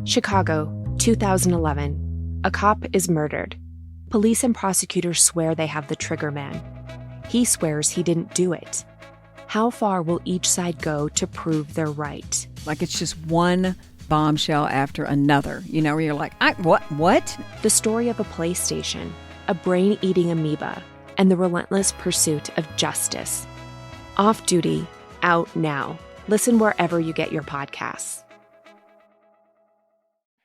Chicago, 2011. A cop is murdered. Police and prosecutors swear they have the trigger man. He swears he didn't do it. How far will each side go to prove they're right? Like it's just one bombshell after another, where you're like, what? The story of a PlayStation, a brain-eating amoeba, and the relentless pursuit of justice. Off Duty, out now. Listen wherever you get your podcasts.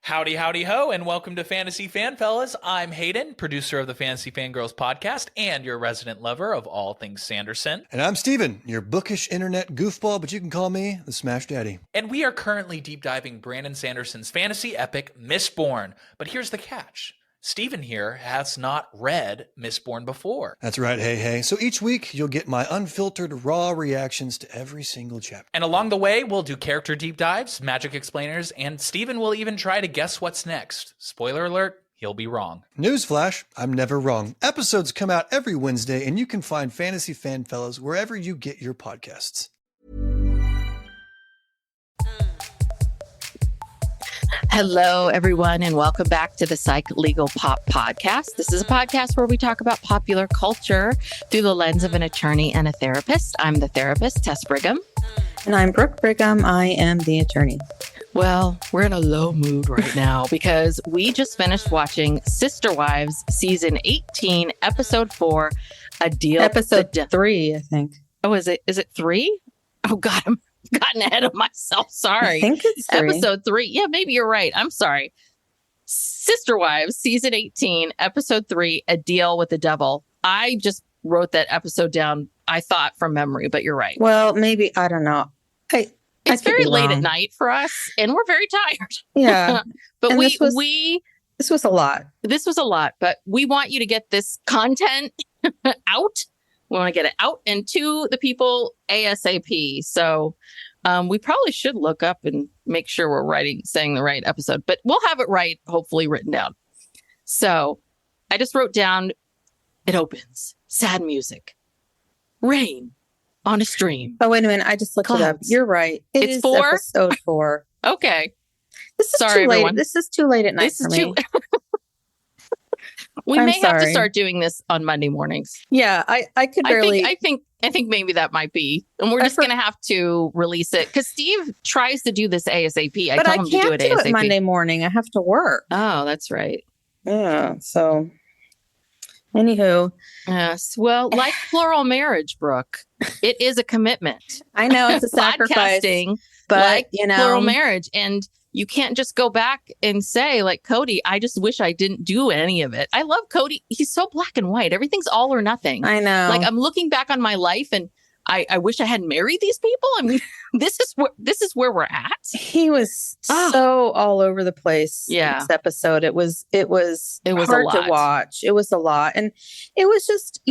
Howdy, howdy, ho, and welcome to Fantasy Fan Fellas. I'm Hayden, producer of the Fantasy Fangirls podcast and your resident lover of all things Sanderson. And I'm Steven, your bookish internet goofball, but you can call me the Smash Daddy. And we are currently deep diving Brandon Sanderson's fantasy epic, Mistborn. But here's the catch. Steven here has not read Mistborn before. That's right, hey. So each week, you'll get my unfiltered, raw reactions to every single chapter. And along the way, we'll do character deep dives, magic explainers, and Steven will even try to guess what's next. Spoiler alert, he'll be wrong. Newsflash, I'm never wrong. Episodes come out every Wednesday, and you can find Fantasy Fan Fellas wherever you get your podcasts. Hello, everyone, and welcome back to the Psych Legal Pop Podcast. This is a podcast where we talk about popular culture through the lens of an attorney and a therapist. I'm the therapist, Tess Brigham. And I'm Brooke Brigham. I am the attorney. Well, we're in a low mood right now because we just finished watching Sister Wives Season 18, Episode 4, A Deal. Episode 3, I think. Oh, is it 3? Oh, God, I'm gotten ahead of myself. Sorry. I think it's 3. Episode 3. Yeah, maybe you're right. I'm sorry. Sister Wives, Season 18, Episode 3, A Deal with the Devil. I just wrote that episode down, I thought, from memory, but you're right. Well, maybe, I don't know. It's very late at night for us, and we're very tired. Yeah. But and this was a lot. This was a lot, but we want you to get this content out. We want to get it out and to the people ASAP. So we probably should look up and make sure we're saying the right episode, but we'll have it right, hopefully written down. So I just wrote down, it opens, sad music, rain on a stream. Oh, wait a minute. I just looked it up. You're right. It's 4? Episode 4. Okay. This is Sorry, too late. everyone. This is too late at night for me. We may have to start doing this on Monday mornings. Yeah, I could barely. I think maybe that might be, and we're just going to have to release it because Steve tries to do this ASAP. But I told him can't to do it ASAP. Monday morning. I have to work. Oh, that's right. Yeah. So, anywho, yes. Well, like plural marriage, Brooke, it is a commitment. I know it's a sacrifice, Podcasting, but like plural marriage, and you can't just go back and say, like Kody, I just wish I didn't do any of it. I love Kody. He's so black and white. Everything's all or nothing. I know. Like I'm looking back on my life and I wish I hadn't married these people. I mean, this is where we're at. He was so all over the place. Yeah. This episode. It was hard to watch. It was a lot. And it was just,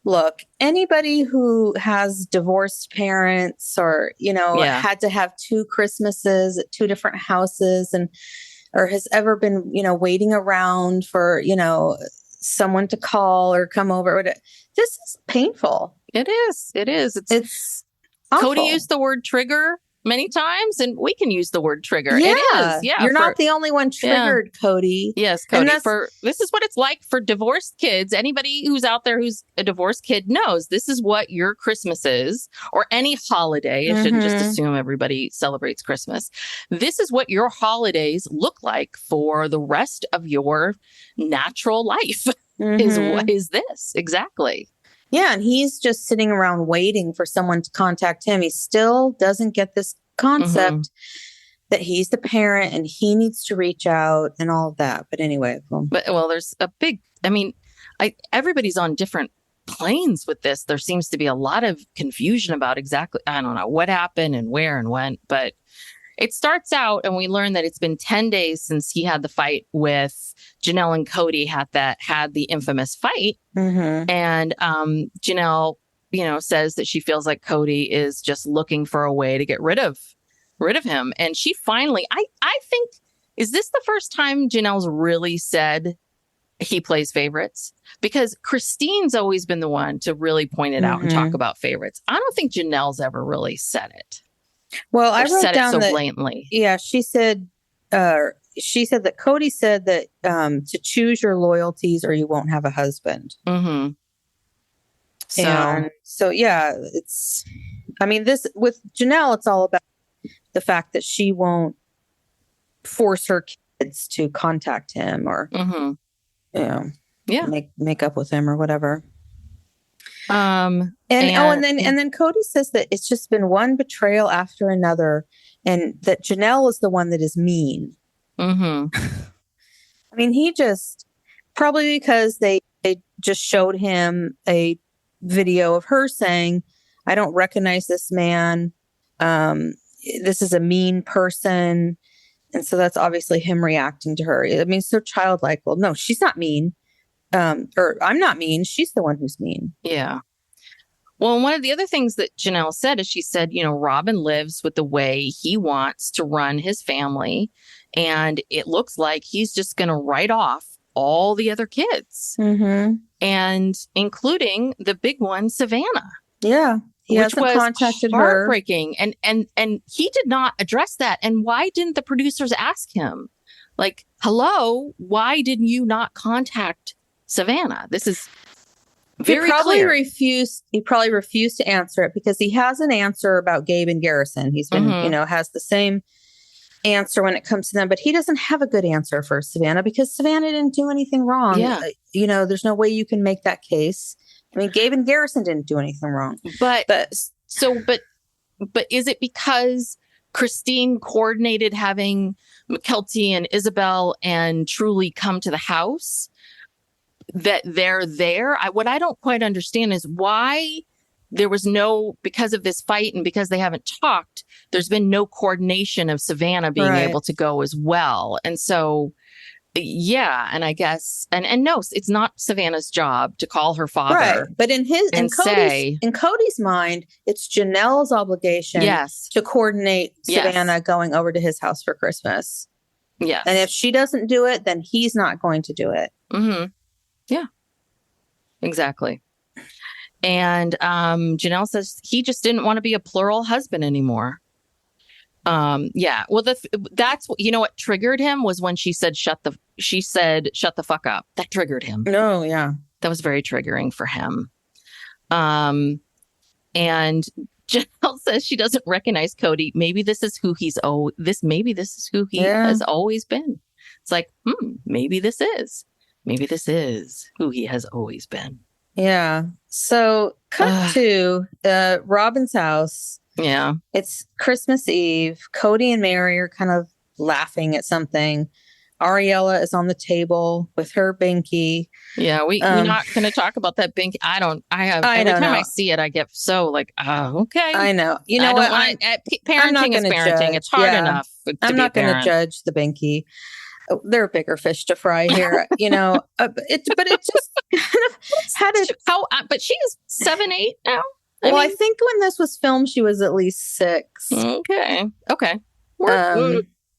look, anybody who has divorced parents or, had to have 2 Christmases at 2 different houses or has ever been, waiting around for, someone to call or come over. This is painful. It is. It's awful. Kody used the word trigger many times, and we can use the word trigger. Yeah. It is. Yeah. You're not the only one triggered, Kody. Yes, Kody. This is what it's like for divorced kids. Anybody who's out there who's a divorced kid knows this is what your Christmas is, or any holiday. I shouldn't just assume everybody celebrates Christmas. This is what your holidays look like for the rest of your natural life. Is this exactly? Yeah, and he's just sitting around waiting for someone to contact him. He still doesn't get this concept that he's the parent and he needs to reach out and all of that. But anyway. There's a big, everybody's on different planes with this. There seems to be a lot of confusion about exactly, I don't know what happened and where and when, but it starts out and we learn that it's been 10 days since he had the fight with Janelle and Kody had the infamous fight. And Janelle, says that she feels like Kody is just looking for a way to get rid of him. And she finally, I think, is this the first time Janelle's really said he plays favorites? Because Christine's always been the one to really point it out and talk about favorites. I don't think Janelle's ever really said it. Well, I wrote said down it so that, blatantly. Yeah, she said she said that Kody said that to choose your loyalties or you won't have a husband. Mm-hmm. So yeah, this with Janelle, it's all about the fact that she won't force her kids to contact him or, make up with him or whatever. And then Kody says that it's just been one betrayal after another, and that Janelle is the one that is mean. Mm-hmm. He just probably because they just showed him a video of her saying, "I don't recognize this man. This is a mean person." And so that's obviously him reacting to her. So childlike. Well, no, she's not mean. Or I'm not mean. She's the one who's mean. Yeah. Well, one of the other things that Janelle said is she said, Robin lives with the way he wants to run his family. And it looks like he's just going to write off all the other kids. Mm-hmm. And including the big one, Savannah. Yeah. He which hasn't was contacted heartbreaking. her. And he did not address that. And why didn't the producers ask him? Like, hello, why didn't you not contact Savannah? This is very clear. He probably refused to answer it because he has an answer about Gabe and Garrison. He's been, has the same answer when it comes to them, but he doesn't have a good answer for Savannah because Savannah didn't do anything wrong. Yeah. There's no way you can make that case. Gabe and Garrison didn't do anything wrong. But is it because Christine coordinated having McKelty and Isabel and Truly come to the house that they're there? What I don't quite understand is why there was because of this fight and because they haven't talked, there's been no coordination of Savannah being able to go as well. And so, yeah, and I guess, and no, it's not Savannah's job to call her father. Right. But in Cody's mind, it's Janelle's obligation to coordinate Savannah going over to his house for Christmas. Yes. And if she doesn't do it, then he's not going to do it. Mm-hmm. Yeah, exactly. And Janelle says he just didn't want to be a plural husband anymore. Yeah. Well, that's what triggered him was when she said shut the fuck up. That triggered him. No, yeah. That was very triggering for him. And Janelle says she doesn't recognize Kody. Maybe this is who he has always been. It's like, maybe this is who he has always been. Yeah. So cut to Robin's house. Yeah. It's Christmas Eve. Kody and Mary are kind of laughing at something. Ariella is on the table with her binky. Yeah, we're not going to talk about that binky. Every time I see it, I get so like, oh, okay. I know. You know what? Parenting is parenting. Judge. It's hard enough. I'm not going to judge the binky. There are bigger fish to fry here, but it just kind of had it. But she is 7, 8 now. I think when this was filmed, she was at least 6. Okay. Okay.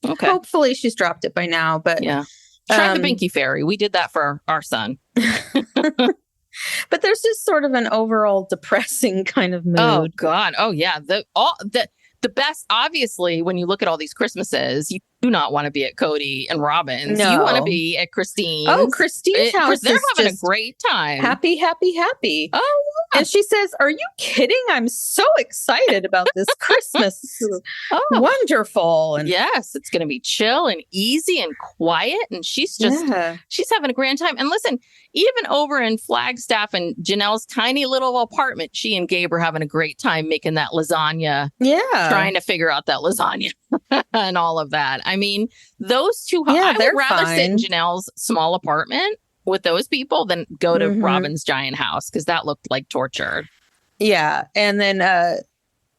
Hopefully she's dropped it by now, but yeah. Try the Binky Fairy. We did that for our son. But there's just sort of an overall depressing kind of mood. Oh God. Oh yeah. The best, obviously, when you look at all these Christmases, you do not want to be at Kody and Robin's. No. You want to be at Christine's. Oh, Christine's house. They're having a great time. Happy, happy, happy. Oh, yeah. And she says, "Are you kidding? I'm so excited about this Christmas. This is wonderful." And yes, it's going to be chill and easy and quiet. And she's having a grand time. And listen, even over in Flagstaff and Janelle's tiny little apartment, she and Gabe are having a great time making that lasagna. Yeah. Trying to figure out that lasagna and all of that. I mean, those two, I would rather sit in Janelle's small apartment with those people than go to Robin's giant house because that looked like torture. Yeah. And then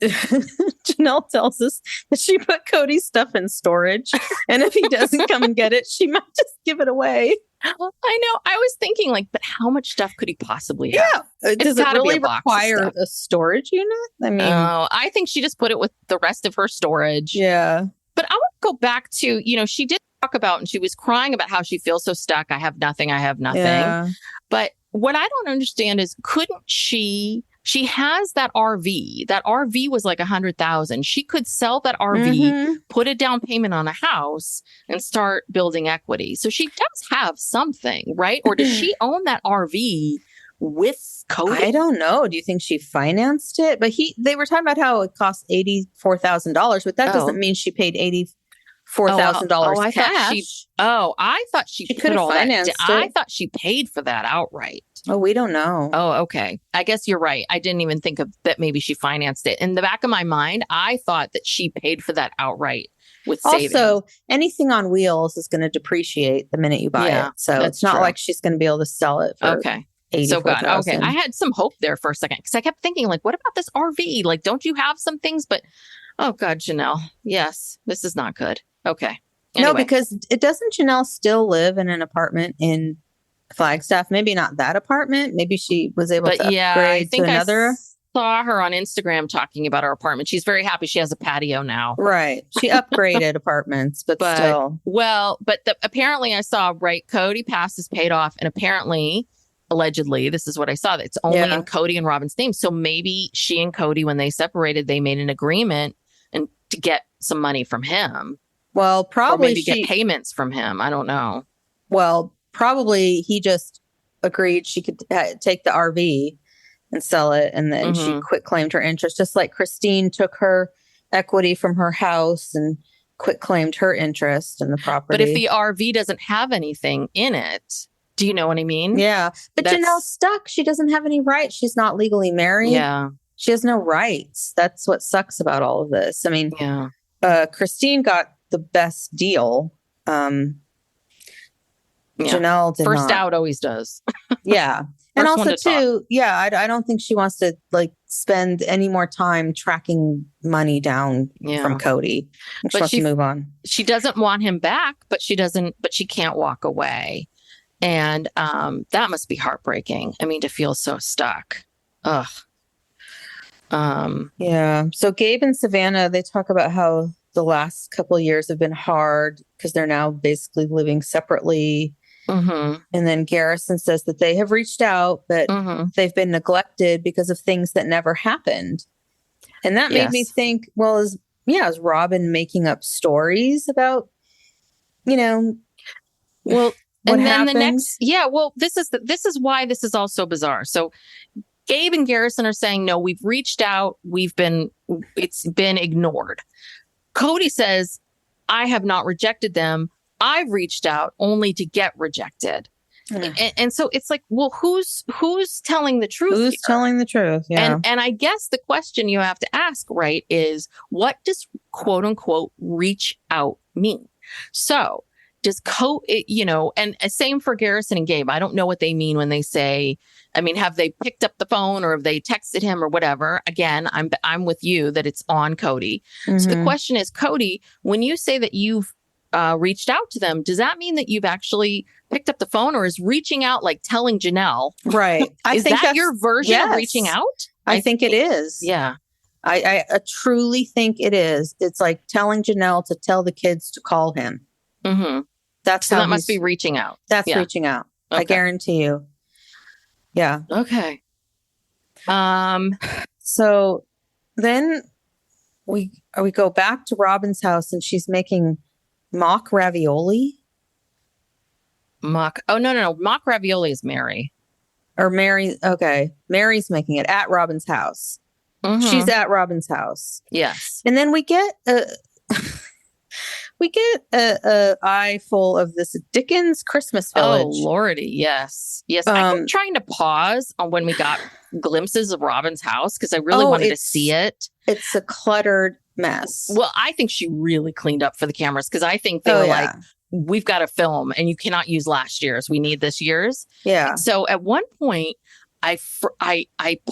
Janelle tells us that she put Kody's stuff in storage. And if he doesn't come and get it, she might just give it away. I know. I was thinking but how much stuff could he possibly have? Yeah. Does it really require a storage unit? I mean, I think she just put it with the rest of her storage. Yeah. But I want to go back to, she did talk about, and she was crying about how she feels so stuck. I have nothing. Yeah. But what I don't understand is, couldn't she She has that RV. That RV was like $100,000. She could sell that RV, put a down payment on a house, and start building equity. So she does have something, right? Or does she own that RV with Kody? I don't know. Do you think she financed it? But they were talking about how it cost $84,000, but that doesn't mean she paid $84,000 cash. I thought she could have financed it. I thought she paid for that outright. Oh, we don't know. Oh, okay. I guess you're right. I didn't even think of that. Maybe she financed it. In the back of my mind, I thought that she paid for that outright with savings. Also, anything on wheels is going to depreciate the minute you buy it. So it's not like she's going to be able to sell it for So good. Okay. I had some hope there for a second because I kept thinking, like, what about this RV? Like, don't you have some things? But, oh, God, Janelle. Yes, this is not good. Okay. Anyway. No, because doesn't Janelle still live in an apartment in Flagstaff? Maybe not that apartment. Maybe she was able to upgrade to another. I saw her on Instagram talking about her apartment. She's very happy. She has a patio now. Right. She upgraded apartments, but still. Well, but apparently I saw, Kody Pass is paid off. And apparently, allegedly, this is what I saw, that it's only in Kody and Robin's name. So maybe she and Kody, when they separated, they made an agreement and to get some money from him. Well, probably or maybe get payments from him. I don't know. Well, probably he just agreed she could take the RV and sell it. And then she quit claimed her interest, just like Christine took her equity from her house and quit claimed her interest in the property. But if the RV doesn't have anything in it, do you know what I mean? Yeah. But Janelle's stuck. She doesn't have any rights. She's not legally married. Yeah. She has no rights. That's what sucks about all of this. I mean, Christine got the best deal. Janelle did First not. out always does. Yeah. And also too, I don't think she wants to spend any more time tracking money down from Kody. She wants to move on. She doesn't want him back, but she can't walk away. And that must be heartbreaking. I mean, to feel so stuck. Ugh. Yeah. So Gabe and Savannah, they talk about how the last couple of years have been hard because they're now basically living separately. And then Garrison says that they have reached out, but they've been neglected because of things that never happened. And that made me think, well, is Robin making up stories about, well, and then happened? the next, this is why this is all so bizarre. So Gabe and Garrison are saying, no, we've reached out. It's been ignored. Kody says, I have not rejected them. I've reached out only to get rejected. And so it's like, well, who's telling the truth? Who's telling the truth? Yeah. And I guess the question you have to ask, right, is what does quote unquote reach out mean? So does and same for Garrison and Gabe. I don't know what they mean when they say, I mean, have they picked up the phone or have they texted him or whatever? Again, I'm with you that it's on Kody. So the question is, Kody, when you say that you've reached out to them, does that mean that you've actually picked up the phone, or is reaching out like telling Janelle? Right. Is that your version of reaching out? I think it is. Yeah. I truly think it is. It's like telling Janelle to tell the kids to call him. That's so that must be reaching out. That's reaching out. Okay. I guarantee you. Yeah. Okay. So then we go back to Robin's house and she's making mock ravioli. Oh, no. Mock ravioli is Mary. Or Mary. Okay. Mary's making it at Robin's house. She's at Robin's house. Yes. And then we get a eye full of this Dickens Christmas Village. Oh, Lordy. Yes. Yes. I kept trying to pause on when we got glimpses of Robin's house because I really wanted to see it. It's a cluttered mess. Well, I think she really cleaned up for the cameras because I think they were like, we've got to film and you cannot use last year's. We need this year's. Yeah. So at one point, I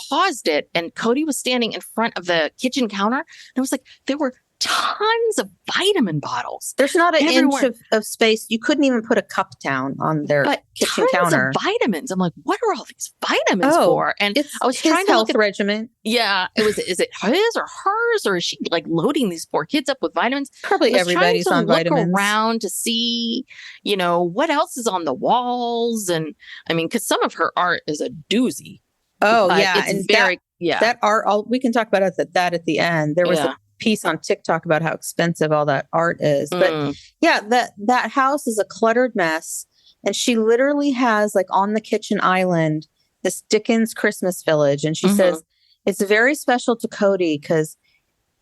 paused it and Kody was standing in front of the kitchen counter. And I was like, there were tons of vitamin bottles. There's not an inch of space. You couldn't even put a cup down on their kitchen counter. Of vitamins. I'm like, what are all these vitamins for? And I was trying to look at regimen. Yeah, is it his or hers, or is she like loading these poor kids up with vitamins? Probably everybody's on vitamins. Look around to see, what else is on the walls, and I mean, because some of her art is a doozy. Oh yeah, it's very that art, we can talk about that at the end. There was a piece on TikTok about how expensive all that art is. But yeah, that house is a cluttered mess. And she literally has, like, on the kitchen island, this Dickens Christmas village. And she says, it's very special to Kody because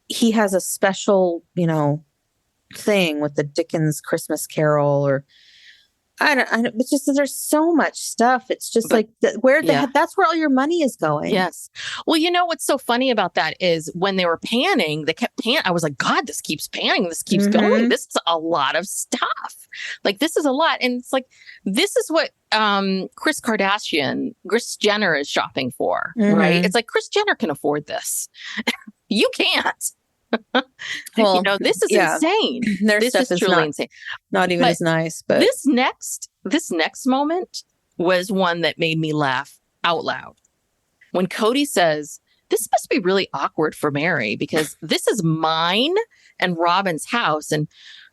he has a special, thing with the Dickens Christmas Carol, or I don't, it's just, there's so much stuff. It's just that's where all your money is going. Yes. Well, what's so funny about that is when they were panning, they kept I was like, God, this keeps panning. This keeps going. This is a lot of stuff. Like, this is a lot. And it's like, this is what Kris Jenner is shopping for, right? It's like, Kris Jenner can afford this. You can't. Well, this is insane. This is truly insane. Not even as nice, but this next moment was one that made me laugh out loud. When Kody says, this must be really awkward for Mary because this is mine and Robin's house. And,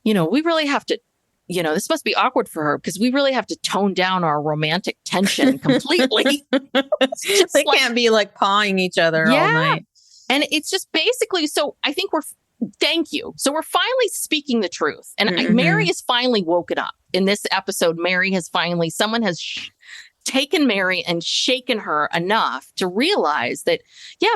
we really have to, this must be awkward for her because we really have to tone down our romantic tension completely. They can't be like pawing each other all night. And it's just basically, so I think thank you. So we're finally speaking the truth. And Mary is finally woken up. In this episode, someone has taken Mary and shaken her enough to realize that,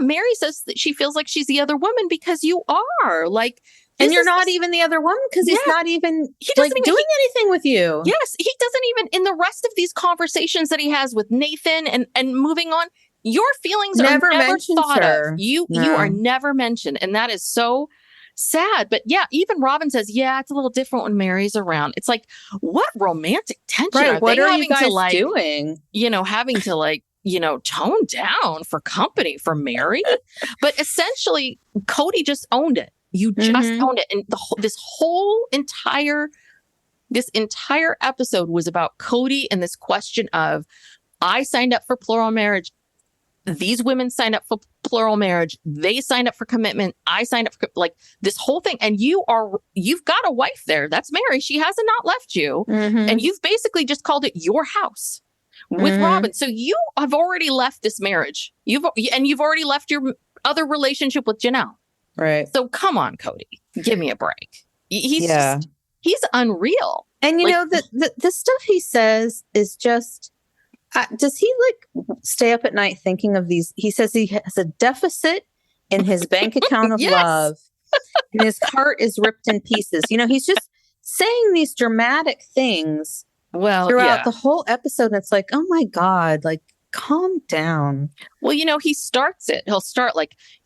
Mary says that she feels like she's the other woman because you are. Like, and you're not even the other woman because he's not even doing anything with you. Yes, he doesn't even, in the rest of these conversations that he has with Nathan and moving on, your feelings are never thought of. You are never mentioned. And that is so sad. But even Robin says, it's a little different when Mary's around. It's like, what romantic tension are what they are having you guys to doing? Having to tone down for company for Mary. But essentially, Kody just owned it. You just owned it. And this entire episode was about Kody and this question of, I signed up for plural marriage. These women signed up for plural marriage. They signed up for commitment. I signed up for this whole thing. And you've got a wife there. That's Mary. She hasn't not left you. And you've basically just called it your house with Robin. So you have already left this marriage. You've already left your other relationship with Janelle. Right. So come on, Kody, give me a break. He's unreal. And the stuff he says is just, does he stay up at night thinking of these? He says he has a deficit in his bank account of love, and his heart is ripped in pieces. He's just saying these dramatic things throughout the whole episode. And it's like, oh my God, calm down. Well, he starts it. He'll start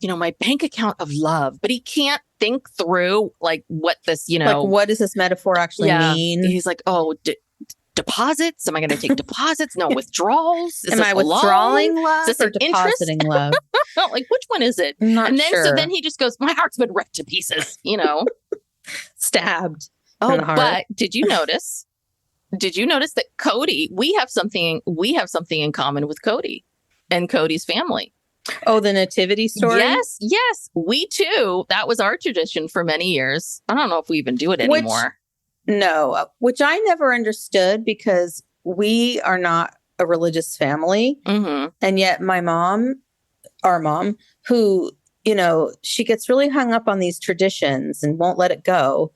my bank account of love, but he can't think through what this, what does this metaphor actually mean? He's like, deposits? Am I going to take deposits? No, withdrawals? Am I withdrawing love or depositing love? Which one is it? So then he just goes, my heart's been ripped to pieces, Stabbed. Oh, but did you notice that Kody, we have something in common with Kody and Cody's family. Oh, the nativity story? Yes. We too. That was our tradition for many years. I don't know if we even do it anymore. Which I never understood because we are not a religious family. And yet our mom, who, she gets really hung up on these traditions and won't let it go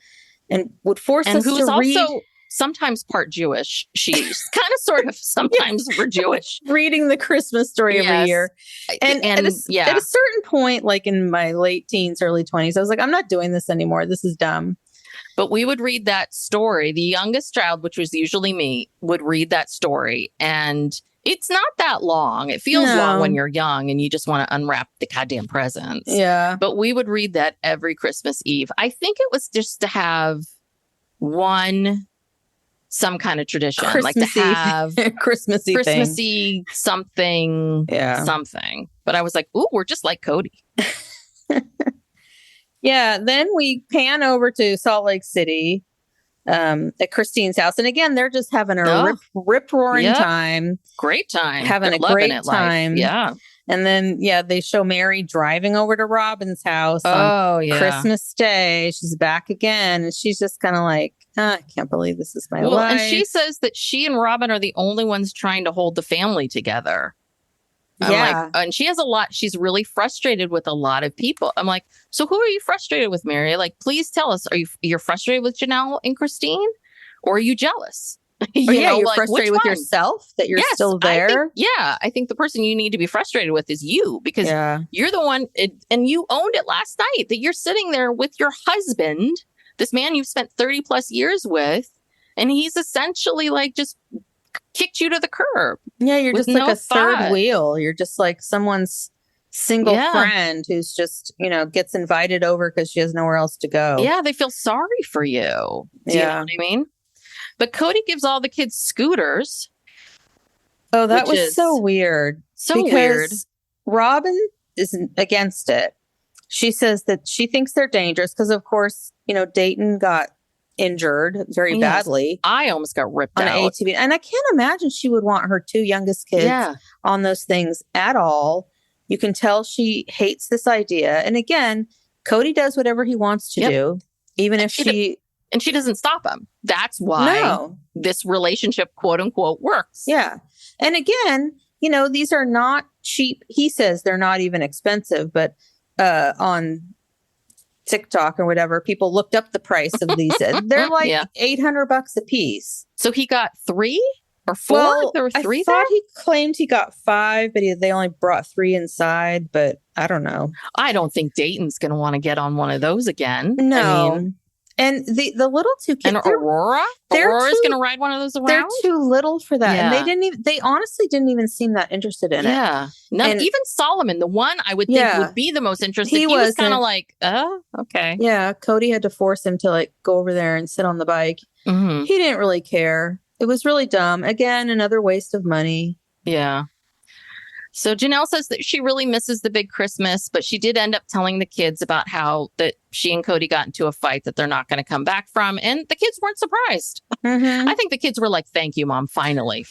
and would force us to read. Also sometimes part Jewish. She's kind of sort of sometimes we're Jewish. Reading the Christmas story every year. And at a certain point, in my late teens, early 20s, I was like, I'm not doing this anymore. This is dumb. But we would read that story. The youngest child, which was usually me, would read that story. And it's not that long. It feels long when you're young and you just want to unwrap the goddamn presents. Yeah. But we would read that every Christmas Eve. I think it was just to have some kind of tradition. Christmassy, to have Christmassy something. Yeah. Something. But I was like, ooh, we're just like Kody. Yeah, then we pan over to Salt Lake City at Christine's house. And again, they're just having a rip-roaring time. Great time. Having a great time. Yeah. And then, they show Mary driving over to Robin's house on Christmas Day. She's back again. And she's just kind of like, I can't believe this is my life. And she says that she and Robin are the only ones trying to hold the family together. I'm like, and she has a lot. She's really frustrated with a lot of people. I'm like, so who are you frustrated with, Mary? Like, please tell us. You're frustrated with Janelle and Christine, or are you jealous? You're frustrated with yourself that you're still there. I think the person you need to be frustrated with is you, because you're the one, and you owned it last night, that you're sitting there with your husband, this man you've spent 30 plus years with, and he's essentially like just kicked you to the curb. Yeah, you're just like a third wheel. You're just like someone's single friend who's just, gets invited over because she has nowhere else to go. Yeah, they feel sorry for you. Do you know what I mean? But Kody gives all the kids scooters. Oh, that was so weird. Weird. Robin is against it. She says that she thinks they're dangerous because, of course, Dayton got injured very badly. I almost got ripped on out. an ATV. And I can't imagine she would want her two youngest kids on those things at all. You can tell she hates this idea. And again, Kody does whatever he wants to do, even if she... And she doesn't stop him. That's why this relationship, quote unquote, works. Yeah. And again, these are not cheap. He says they're not even expensive, but on TikTok or whatever, people looked up the price of these. They're like $800 a piece. So he got 3 or 4? Well, there were 3 I thought he claimed he got 5, but they only brought 3 inside. But I don't know. I don't think Dayton's going to want to get on one of those again. No. And the little two kids, and Aurora's going to ride one of those around. They're too little for that, and they honestly didn't even seem that interested in it. Yeah, even Solomon, the one I would think would be the most interested, he was kind of like, okay. Yeah, Kody had to force him to like go over there and sit on the bike. Mm-hmm. He didn't really care. It was really dumb. Again, another waste of money. Yeah. So Janelle says that she really misses the big Christmas, but she did end up telling the kids about how that she and Kody got into a fight that they're not going to come back from. And the kids weren't surprised. Mm-hmm. I think the kids were like, thank you, Mom. Finally,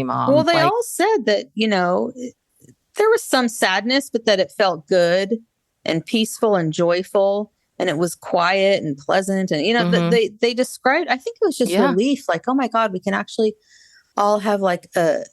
Mom. Well, they all said that, there was some sadness, but that it felt good and peaceful and joyful. And it was quiet and pleasant. And, they described, I think it was just relief. Like, oh my God, we can actually all have like a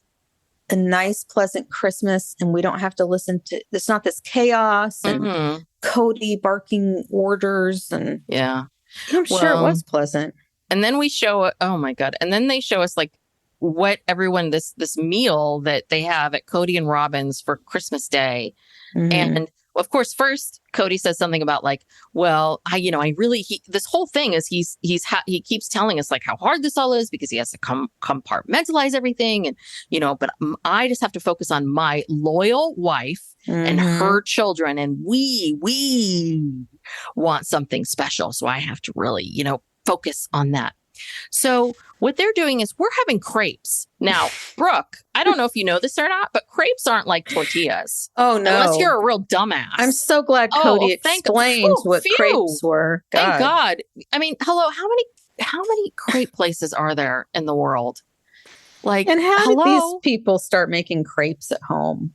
nice, pleasant Christmas, and we don't have to listen to, it's not this chaos and Kody barking orders. And I'm sure it was pleasant. And then we show, oh my God. And then they show us like what everyone, this meal that they have at Kody and Robin's for Christmas Day. Mm-hmm. And of course, first Kody says something about like, well, this whole thing is he keeps telling us like how hard this all is because he has to compartmentalize everything. And, but I just have to focus on my loyal wife and her children. And we want something special. So I have to really, focus on that. So what they're doing is we're having crepes. Now, Brooke, I don't know if you know this or not, but crepes aren't like tortillas. Oh, no. Unless you're a real dumbass. I'm so glad Kody explained what crepes were. Thank God. I mean, hello, how many crepe places are there in the world? Like, and how did these people start making crepes at home?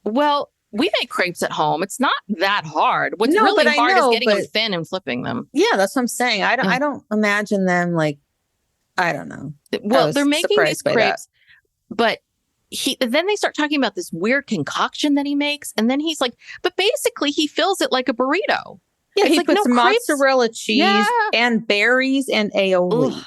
Well, we make crepes at home. It's not that hard. What's really hard is getting them thin and flipping them. Yeah, that's what I'm saying. I don't imagine them like, I don't know. Well, they're making these crepes, but then they start talking about this weird concoction that he makes. And then he's like, but basically he fills it like a burrito. Yeah, he puts mozzarella cheese and berries and aioli. Ugh,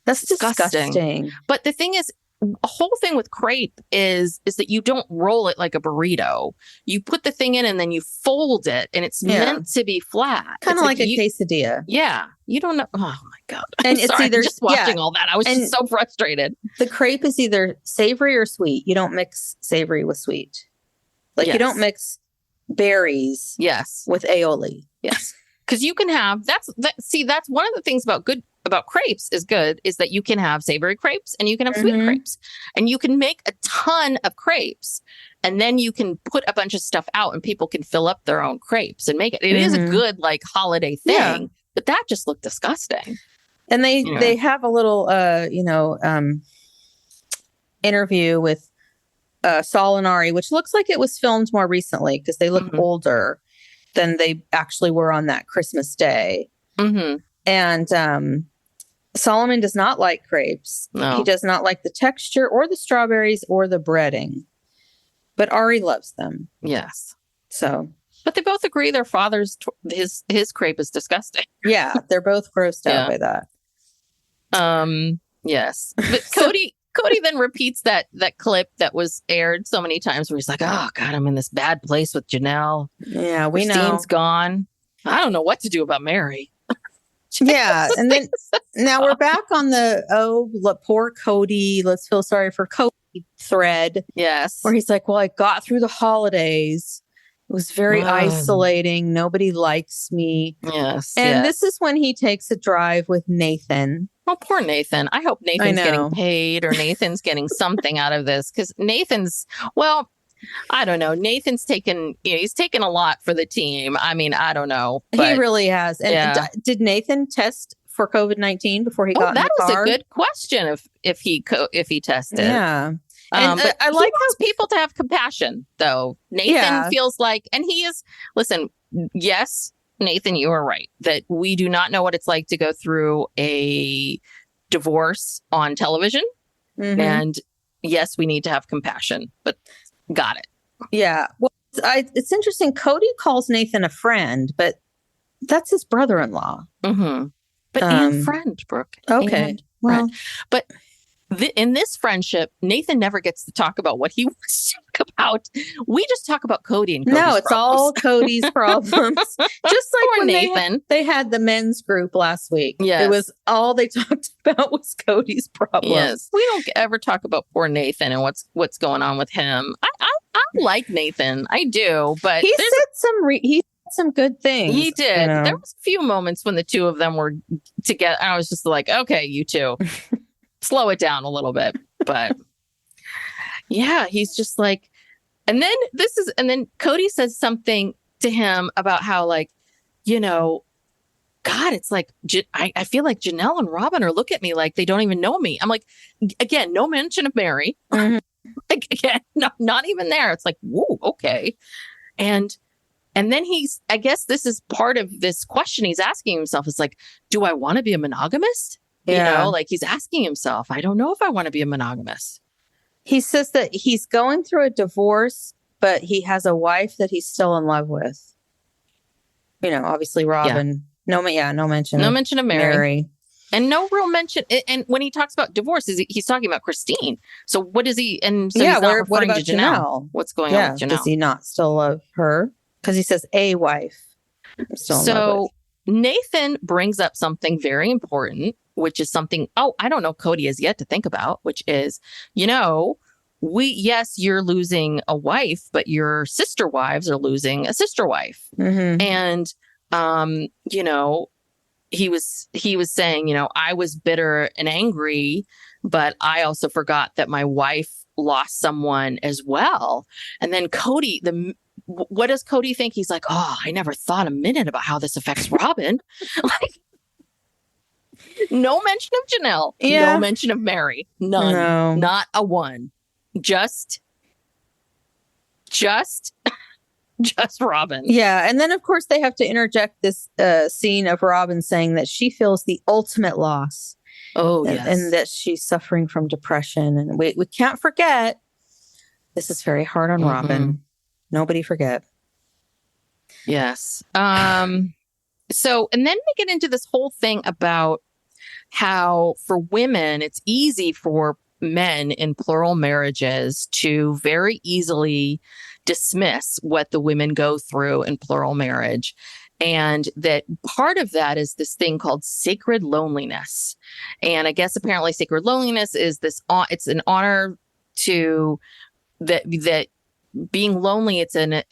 that's disgusting. But the thing is, a whole thing with crepe is that you don't roll it like a burrito. You put the thing in and then you fold it, and it's meant to be flat. Kind of like a quesadilla. Yeah. You don't know. Oh my God. And it's either just watching all that. I was just so frustrated. The crepe is either savory or sweet. You don't mix savory with sweet. Like you don't mix berries with aioli. Yes. Because you can have that's one of the things about crepes is that you can have savory crepes and you can have sweet crepes, and you can make a ton of crepes, and then you can put a bunch of stuff out and people can fill up their own crepes and make it. It is a good like holiday thing, but that just looked disgusting. And they have a little interview with Saul and Ari, which looks like it was filmed more recently because they look older than they actually were on that Christmas day. Mm-hmm. And Solomon does not like crepes. No. He does not like the texture or the strawberries or the breading. But Ari loves them. Yes. So. But they both agree their father's, his crepe is disgusting. Yeah. They're both grossed out by that. Yes. But Kody then repeats that clip that was aired so many times where he's like, oh, God, I'm in this bad place with Janelle. Yeah, we Christine's know. gone. I don't know what to do about Mary. Yeah. And then now we're back on the, poor Kody. Let's feel sorry for Kody thread. Yes. Where he's like, well, I got through the holidays. It was very isolating. Nobody likes me. Yes. And this is when he takes a drive with Nathan. Oh, poor Nathan. I hope Nathan's getting paid or Nathan's getting something out of this because Nathan's, well, I don't know. Nathan's he's taken a lot for the team. I mean, I don't know. He really has. And did Nathan test for COVID-19 before he got in the car? That was a good question if he tested. Yeah. But I like how people to have compassion, though. Nathan feels like, and he is, listen, yes, Nathan, you are right that we do not know what it's like to go through a divorce on television. Mm-hmm. And yes, we need to have compassion, but got it. Yeah. Well, it's interesting. Kody calls Nathan a friend, but that's his brother-in-law. Mm-hmm. But and friend, Brooke. Okay. And friend. But in this friendship, Nathan never gets to talk about what he wants to talk about. We just talk about Kody and Cody's problems. All Cody's problems. Just like when Nathan. They had the men's group last week. Yes. It was all they talked about was Cody's problems. Yes. We don't ever talk about poor Nathan and what's going on with him. I like Nathan. I do, but he said some good things. He did. You know? There was a few moments when the two of them were together. I was just like, okay, you two. Slow it down a little bit, but yeah, he's just like, and then Kody says something to him about how, like, you know, God, it's like, I feel like Janelle and Robin are look at me like they don't even know me. I'm like, again, no mention of Mary. Mm-hmm. Like, again, no, not even there. It's like, whoa, okay. And then I guess this is part of this question he's asking himself is like, do I want to be a monogamist? Yeah. You know, like he's asking himself, I don't know if I want to be a monogamist. He says that he's going through a divorce, but he has a wife that he's still in love with. You know, obviously Robin. Yeah. No mention of Mary. And no real mention. And when he talks about divorce, he's talking about Christine. So what is he? And so he's not referring what about to Janelle. What's going on with Janelle? Does he not still love her? Because he says a wife. I'm still in love with. Nathan brings up something very important, which is something, I don't know Kody has yet to think about, which is, you know, you're losing a wife, but your sister wives are losing a sister wife. Mm-hmm. And, you know, he was saying, you know, I was bitter and angry, but I also forgot that my wife lost someone as well. And then Kody, what does Kody think? He's like, I never thought a minute about how this affects Robin. Like, no mention of Janelle. Yeah. No mention of Mary. None. No. Not a one. Just Robin. Yeah. And then, of course, they have to interject this scene of Robin saying that she feels the ultimate loss. Oh, yes. And that she's suffering from depression. And we can't forget, this is very hard on Robin. Nobody forget. Yes. So, and then we get into this whole thing about how for women, it's easy for men in plural marriages to very easily dismiss what the women go through in plural marriage. And that part of that is this thing called sacred loneliness. And I guess apparently sacred loneliness is it's an honor to that being lonely, it's an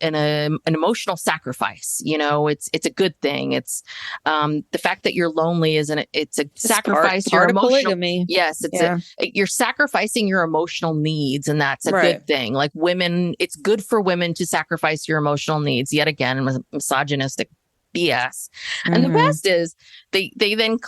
emotional sacrifice. You know, it's a good thing. It's the fact that you're lonely it's a sacrifice. Part of polygamy. Yes, you're sacrificing your emotional needs, and that's a good thing. Like women, it's good for women to sacrifice your emotional needs. Yet again, misogynistic BS. And the best is they then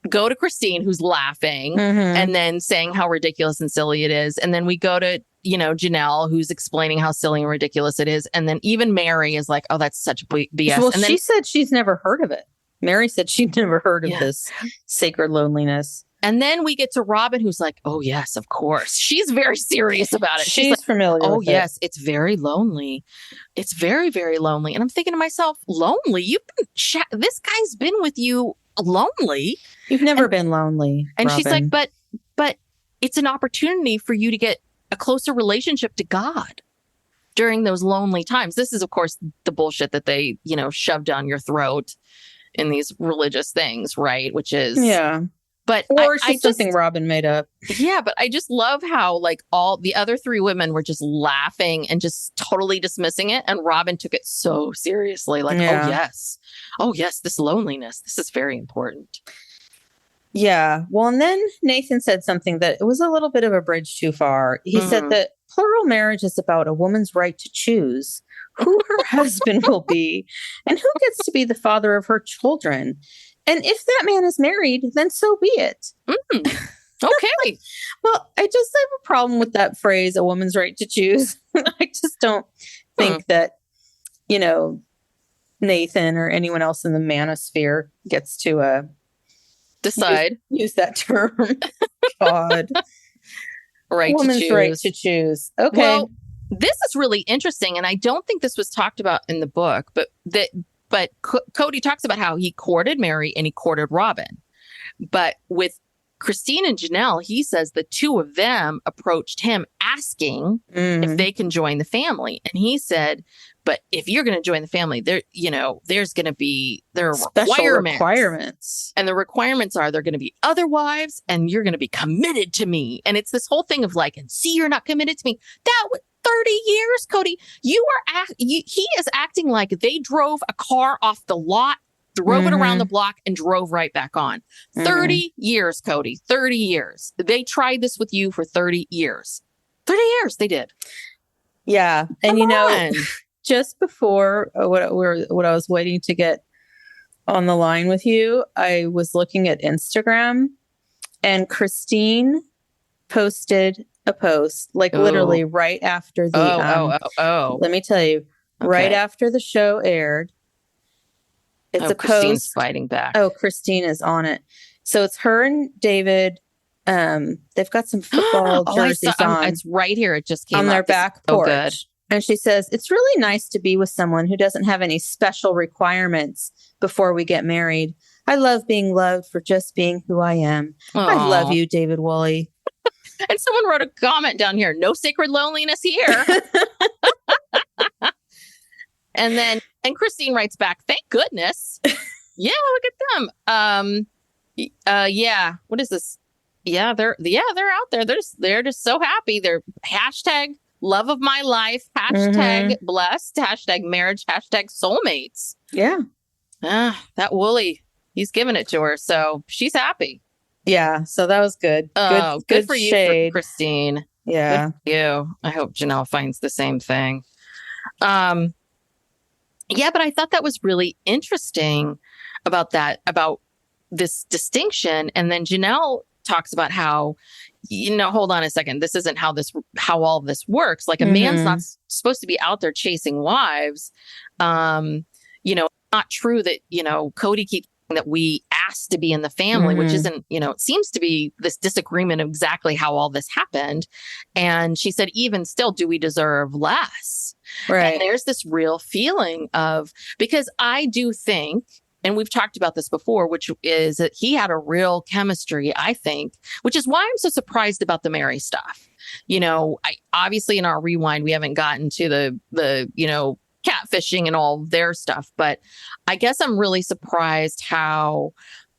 go to Christine, who's laughing and then saying how ridiculous and silly it is, and then we go to, you know, Janelle, who's explaining how silly and ridiculous it is. And then even Mary is like, oh, that's such BS. Well, and then she said she's never heard of it. Mary said she'd never heard of this sacred loneliness. And then we get to Robin, who's like, oh, yes, of course. She's very serious about it. She's like, familiar oh, with yes, it's very lonely. It's very, very lonely. And I'm thinking to myself, lonely? This guy's been with you lonely. You've never been lonely. And Robin. she's like, but it's an opportunity for you to get a closer relationship to God during those lonely times. This is, of course, the bullshit that they, shove down your throat in these religious things, right? Which is... Yeah. But or it's just something Robin made up. Yeah, but I just love how like all the other three women were just laughing and just totally dismissing it. And Robin took it so seriously. Like, oh, yes, this loneliness. This is very important. Yeah. Well, and then Nathan said something that it was a little bit of a bridge too far. He said that plural marriage is about a woman's right to choose who her husband will be and who gets to be the father of her children. And if that man is married, then so be it. Okay. Well, I just have a problem with that phrase, a woman's right to choose. I just don't think that, Nathan or anyone else in the manosphere gets to decide. Use that term. God. Woman's right to choose. Okay. Well, this is really interesting. And I don't think this was talked about in the book, but Kody talks about how he courted Mary and he courted Robin. But with Christine and Janelle, he says the two of them approached him asking if they can join the family. And he said, but if you're going to join the family, there's going to be requirements. And the requirements are they're going to be other wives and you're going to be committed to me. And it's this whole thing of like, and see, you're not committed to me. That 30 years, Kody, he is acting like they drove a car off the lot, drove it around the block and drove right back on. 30 years, Kody, 30 years. They tried this with you for 30 years. 30 years they did. Yeah. And just before what I was waiting to get on the line with you, I was looking at Instagram and Christine posted a post literally right after the let me tell you, right after the show aired. It's a Christine's post fighting back. Oh, Christine is on it. So it's her and David. They've got some football jerseys on. It's right here. It just came on their back porch. Good. And she says, it's really nice to be with someone who doesn't have any special requirements before we get married. I love being loved for just being who I am. Aww. I love you, David Woolley. And someone wrote a comment down here, no sacred loneliness here. And Christine writes back, thank goodness. Yeah, look at them. Yeah. What is this? Yeah, they're out there. They're just so happy. They're hashtag love of my life, hashtag blessed, hashtag marriage, hashtag soulmates. Yeah. That Woolley, he's giving it to her. So she's happy. Yeah. So that was good. Good for you, for Christine. Yeah. Good for you. I hope Janelle finds the same thing. Yeah, but I thought that was really interesting about this distinction. And then Janelle talks about how, hold on a second. This isn't how all this works. Like a man's not supposed to be out there chasing wives. Not true that, Kody keeps saying that we asked to be in the family, which isn't, it seems to be this disagreement of exactly how all this happened. And she said, even still, do we deserve less? Right. And there's this real feeling of, because I do think, and we've talked about this before, which is that he had a real chemistry, I think, which is why I'm so surprised about the Mary stuff. Obviously in our rewind, we haven't gotten to the catfishing and all their stuff, but I guess I'm really surprised how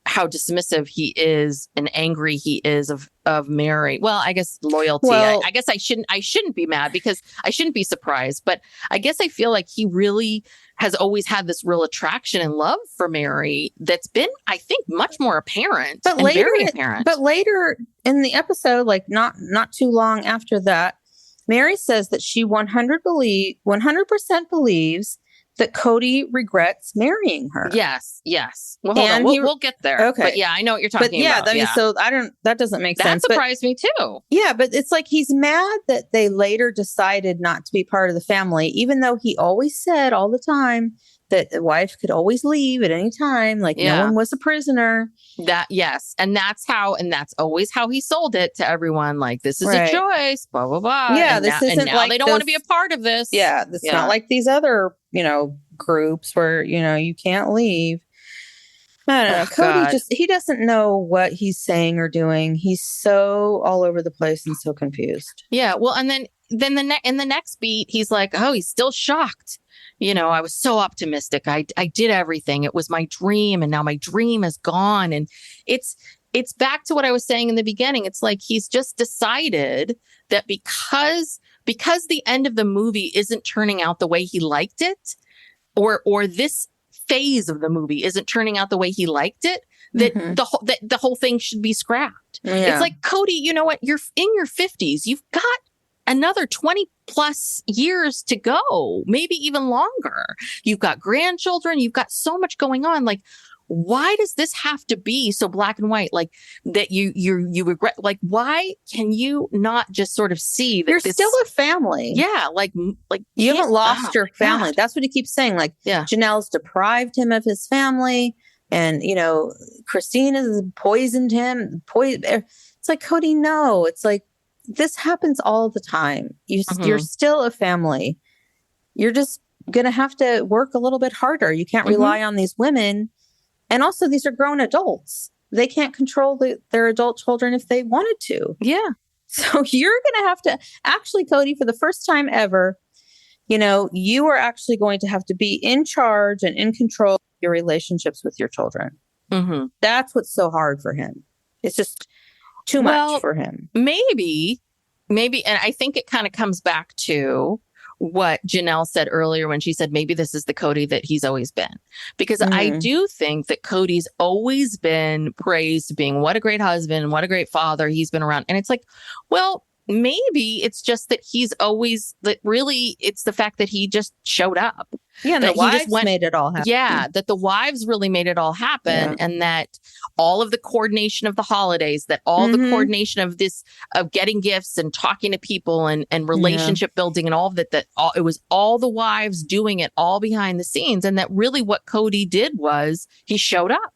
dismissive he is and angry he is of Mary. Well, I guess loyalty. Well, I guess I shouldn't be mad because I shouldn't be surprised, but I guess I feel like he really has always had this real attraction and love for Mary that's been, I think, much more apparent and very apparent. But later in the episode, like not too long after that, Mary says that she 100% believes that Kody regrets marrying her. Yes. Well, hold on. We'll get there. Okay. But yeah, I know what you're talking about. So that doesn't make sense. That surprised me too. Yeah, but it's like he's mad that they later decided not to be part of the family, even though he always said all the time that the wife could always leave at any time. Like no one was a prisoner. Yes. And that's always how he sold it to everyone. Like, this is a choice, blah, blah, blah. Yeah. And this isn't now like they don't want to be a part of this. Yeah. It's not like these other, groups where, you can't leave. I don't know. Kody he doesn't know what he's saying or doing. He's so all over the place and so confused. Yeah. Well, and then in the next beat, he's like, oh, he's still shocked. I was so optimistic. I did everything. It was my dream. And now my dream is gone. And it's back to what I was saying in the beginning. It's like he's just decided that because the end of the movie isn't turning out the way he liked it, or this phase of the movie isn't turning out the way he liked it, that the whole thing should be scrapped. Yeah. It's like, Kody, you know what? You're in your 50s. You've got another 20 plus years to go, maybe even longer. You've got grandchildren. You've got so much going on. Like, why does this have to be so black and white? Like that you regret, like, why can you not just sort of see that you're still a family? Yeah. Like you haven't lost your family. God. That's what he keeps saying. Like, Janelle's deprived him of his family, and, Christine has poisoned him. It's like, Kody, no, it's like, this happens all the time. You're still a family. You're just going to have to work a little bit harder. You can't rely on these women. And also, these are grown adults. They can't control their adult children if they wanted to. Yeah. So you're going to have to, actually, Kody, for the first time ever, you are actually going to have to be in charge and in control of your relationships with your children. Mm-hmm. That's what's so hard for him. It's just too much for him. Maybe. And I think it kind of comes back to what Janelle said earlier when she said maybe this is the Kody that he's always been. Because I do think that Kody's always been praised being what a great husband, what a great father. He's been around. And it's like, well, maybe it's just that he's always, that really it's the fact that he just showed up. Yeah, and the wives made it all happen. Yeah, that the wives really made it all happen, and that all of the coordination of the holidays, that all the coordination of this, of getting gifts and talking to people and relationship building and all of that, it was all the wives doing it all behind the scenes, and that really what Kody did was he showed up.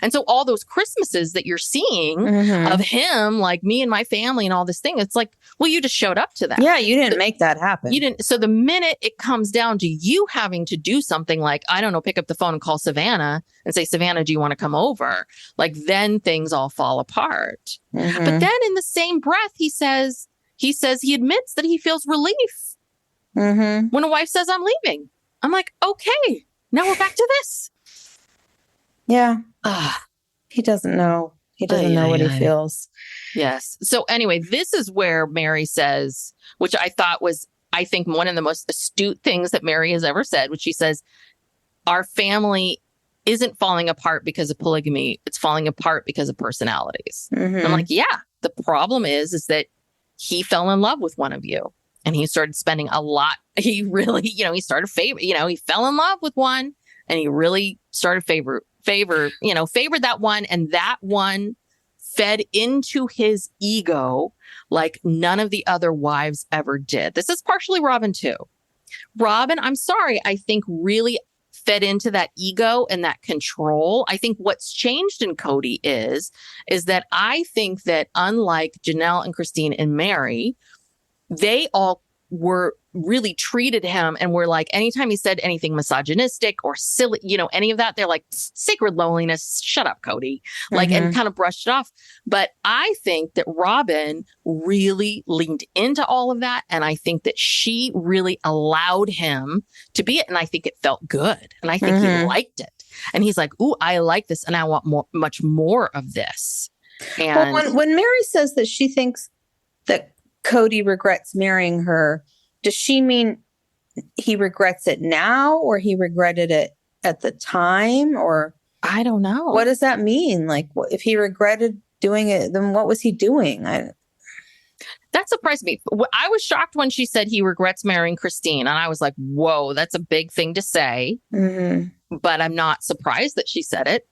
And so all those Christmases that you're seeing of him, like me and my family and all this thing, it's like, well, you just showed up to that. Yeah, you didn't make that happen. You didn't. So the minute it comes down to you having to do something like, I don't know, pick up the phone and call Savannah and say, Savannah, do you want to come over? Like, then things all fall apart. But then in the same breath, he says he admits that he feels relief when a wife says, I'm leaving. I'm like, okay, now we're back to this. Yeah. He doesn't know. He doesn't know what he feels. Yes. So anyway, this is where Mary says, which I thought was, I think, one of the most astute things that Mary has ever said, which she says, our family isn't falling apart because of polygamy. It's falling apart because of personalities. And I'm like, yeah, the problem is that he fell in love with one of you and he started spending a lot. He really, he started he fell in love with one and he really started favored that one, and that one fed into his ego like none of the other wives ever did. This is partially Robin too. Robin, I'm sorry, I think really fed into that ego and that control. I think what's changed in Kody is that I think that unlike Janelle and Christine and Mary, they all were really treated him and were like, anytime he said anything misogynistic or silly, any of that, they're like, sacred loneliness, shut up, Kody, like, and kind of brushed it off. But I think that Robin really leaned into all of that. And I think that she really allowed him to be it. And I think it felt good. And I think he liked it. And he's like, ooh, I like this. And I want much more of this. And when Mary says that she thinks that Kody regrets marrying her, does she mean he regrets it now or he regretted it at the time? Or I don't know. What does that mean? Like, if he regretted doing it, then what was he doing? That surprised me. I was shocked when she said he regrets marrying Christine. And I was like, whoa, that's a big thing to say. But I'm not surprised that she said it.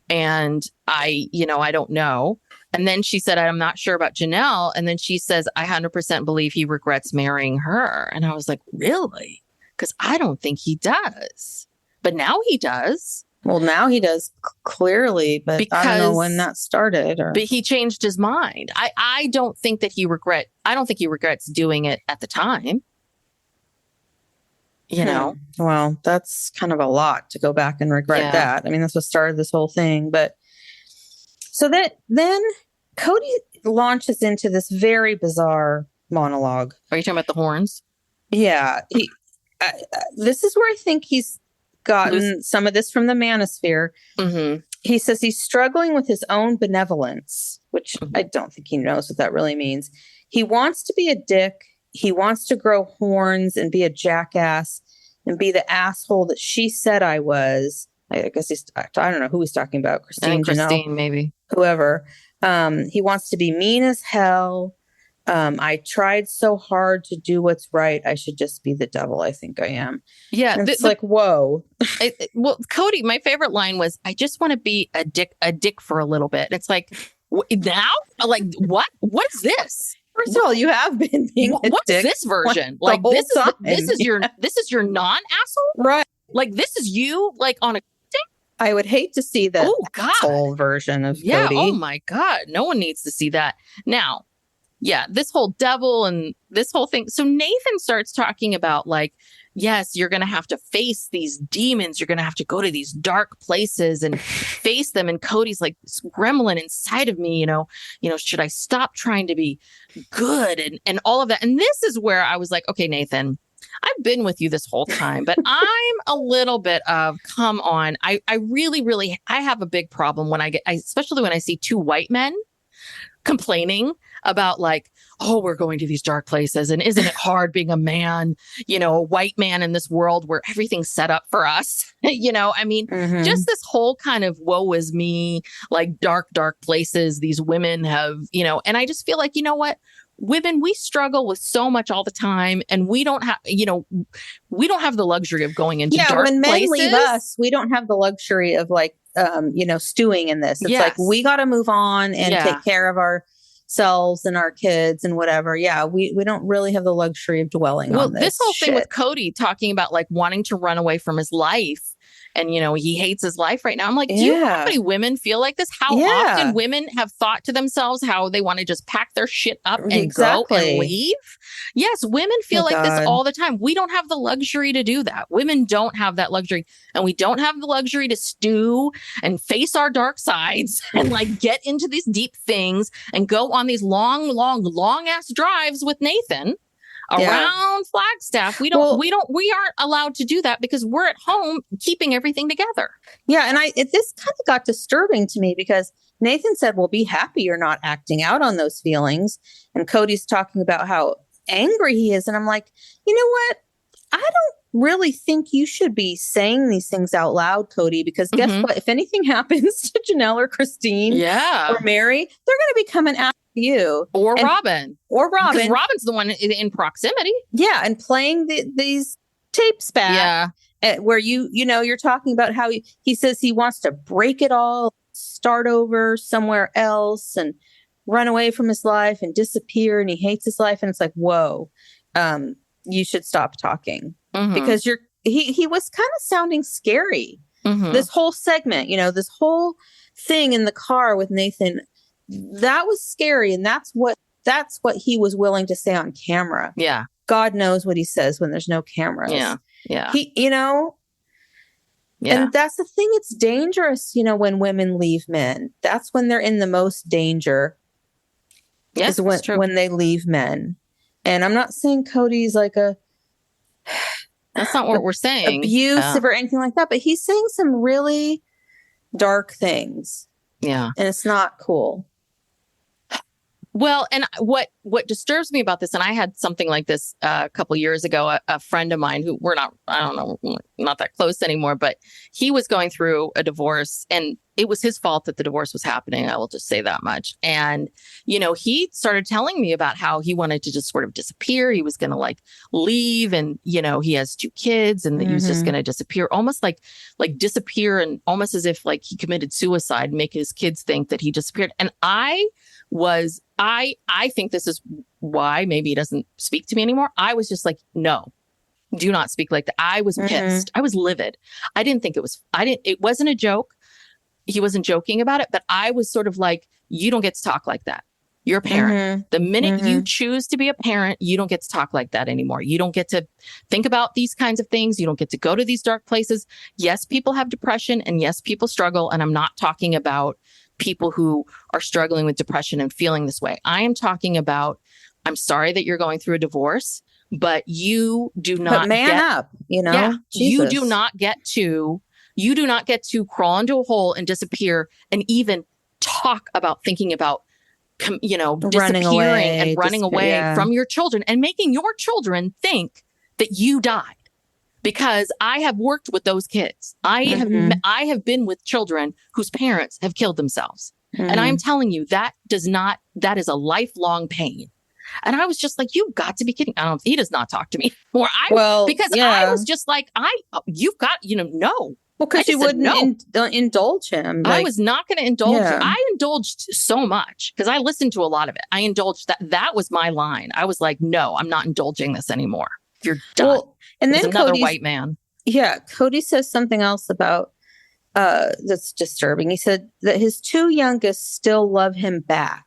And I don't know. And then she said, I'm not sure about Janelle. And then she says, I 100% believe he regrets marrying her. And I was like, really? Because I don't think he does. But now he does. Well, now he does clearly, but I don't know when that started. But he changed his mind. I don't think he regrets doing it at the time. You know? Well, that's kind of a lot to go back and regret that. I mean, that's what started this whole thing. But so then Kody launches into this very bizarre monologue. Are you talking about the horns? Yeah. This is where I think he's gotten some of this from the manosphere. Mm-hmm. He says he's struggling with his own benevolence, which I don't think he knows what that really means. He wants to be a dick. He wants to grow horns and be a jackass and be the asshole that she said I was. I guess I don't know who he's talking about. Christine, Janelle, maybe. Whoever. He wants to be mean as hell. I tried so hard to do what's right. I should just be the devil. I think I am. Yeah. It's like, whoa. Well, Kody, my favorite line was, I just want to be a dick for a little bit. It's like, now? Like, what? What is this? First of all, you have been being a what's dick. This version? Like, this is your non-asshole? Right. Like, this is you, like, on a thing? I would hate to see the whole version of Kody. Oh, my God. No one needs to see that. Now, yeah, this whole devil and this whole thing. So Nathan starts talking about, like, yes, you're going to have to face these demons. You're going to have to go to these dark places and face them. And Cody's like, this gremlin inside of me, you know, should I stop trying to be good and all of that? And this is where I was like, okay, Nathan, I've been with you this whole time, but I'm a little bit of, come on. I really, I have a big problem when especially when I see two white men complaining about, like, oh, we're going to these dark places. And isn't it hard being a man, a white man in this world where everything's set up for us? I mean, just this whole kind of woe is me, like dark places these women have, and I just feel like, you know what? Women, we struggle with so much all the time, and we don't have, we don't have the luxury of going into dark places. When men leave us, we don't have the luxury of, like, stewing in this. It's like, we got to move on and take care of ourselves and our kids and whatever. Yeah, we don't really have the luxury of dwelling on this. This whole thing with Kody talking about, like, wanting to run away from his life. And, he hates his life right now. I'm like, do you know how many women feel like this? How often women have thought to themselves how they want to just pack their shit up and go and leave? Yes, women feel like this all the time. We don't have the luxury to do that. Women don't have that luxury. And we don't have the luxury to stew and face our dark sides and, like, get into these deep things and go on these long ass drives with Nathan around Flagstaff. We aren't allowed to do that because we're at home keeping everything together. Yeah. And this kind of got disturbing to me because Nathan said, well, be happy you're not acting out on those feelings. And Cody's talking about how angry he is. And I'm like, you know what? I don't really think you should be saying these things out loud, Kody, because guess what? If anything happens to Janelle or Christine or Mary, they're going to be coming after you. Or Robin. Because Robin's the one in proximity. Yeah. And playing these tapes back. Yeah. Where you're talking about how he says he wants to break it all, start over somewhere else and run away from his life and disappear. And he hates his life. And it's like, whoa, you should stop talking. Because he was kind of sounding scary. This whole segment, this whole thing in the car with Nathan, that was scary. And that's what he was willing to say on camera. Yeah. God knows what he says when there's no cameras. Yeah. Yeah. And that's the thing. It's dangerous, when women leave men. That's when they're in the most danger. Yes, when they leave men. And I'm not saying Cody's like that's not what we're saying. Abusive or anything like that. But he's saying some really dark things. Yeah. And it's not cool. Well, and what disturbs me about this, and I had something like this a couple years ago, a friend of mine who we're not that close anymore, but he was going through a divorce and it was his fault that the divorce was happening. I will just say that much. And, he started telling me about how he wanted to just sort of disappear. He was going to, like, leave and, he has 2 kids and he was just going to disappear, almost like disappear and almost as if, like, he committed suicide, make his kids think that he disappeared. And I think this is why maybe he doesn't speak to me anymore. I was just like, no, Do not speak like that. I was pissed. I was livid. It wasn't a joke. He wasn't joking about it, but I was sort of like, you don't get to talk like that. You're a parent. The minute you choose to be a parent, you don't get to talk like that anymore. You don't get to think about these kinds of things. You don't get to go to these dark places. Yes, people have depression, and yes, people struggle. And I'm not talking about people who are struggling with depression and feeling this way. I am talking about, I'm sorry that you're going through a divorce, but you do not up, Yeah, you do not get to crawl into a hole and disappear and even talk about thinking about disappearing and running away from your children and making your children think that you died. Because I have worked with those kids. I have been with children whose parents have killed themselves. And I'm telling you, that is a lifelong pain. And I was just like, you've got to be kidding. He does not talk to me more. I was just like, you've got, no. Well, because you wouldn't indulge him. I was not going to indulge him. I indulged so much because I listened to a lot of it. I indulged that. That was my line. I was like, no, I'm not indulging this anymore. You're done. Well, and then another white man. Yeah. Kody says something else about that's disturbing. He said that his two youngest still love him back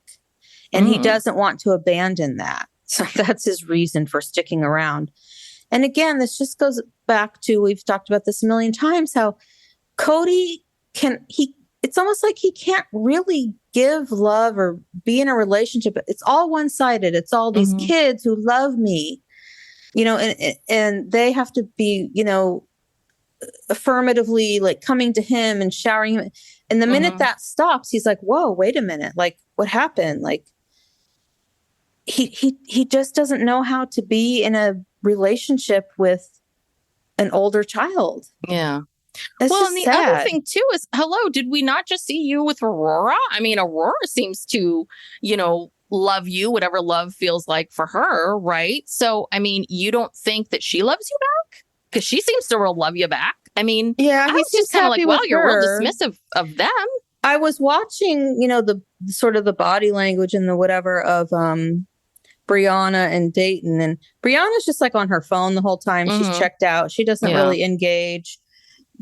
and he doesn't want to abandon that. So that's his reason for sticking around. And again, this just goes back to, we've talked about this a million times, how Kody it's almost like he can't really give love or be in a relationship. It's all one-sided. It's all these kids who love me, and they have to be, affirmatively like coming to him and showering him. And the minute that stops, he's like, whoa, wait a minute. Like, what happened? Like, he just doesn't know how to be in a relationship with an older child. Yeah. It's and the sad. other thing too is, hello, did we not just see you with Aurora? I mean, Aurora seems to, love you, whatever love feels like for her, right? So, I mean, you don't think that she loves you back? Because she seems to love you back. I mean, yeah, I was just kind of like, wow, you're real dismissive of them. I was watching, the sort of the body language and the whatever of Brianna and Dayton, and Brianna's just like on her phone the whole time. She's checked out. She doesn't really engage.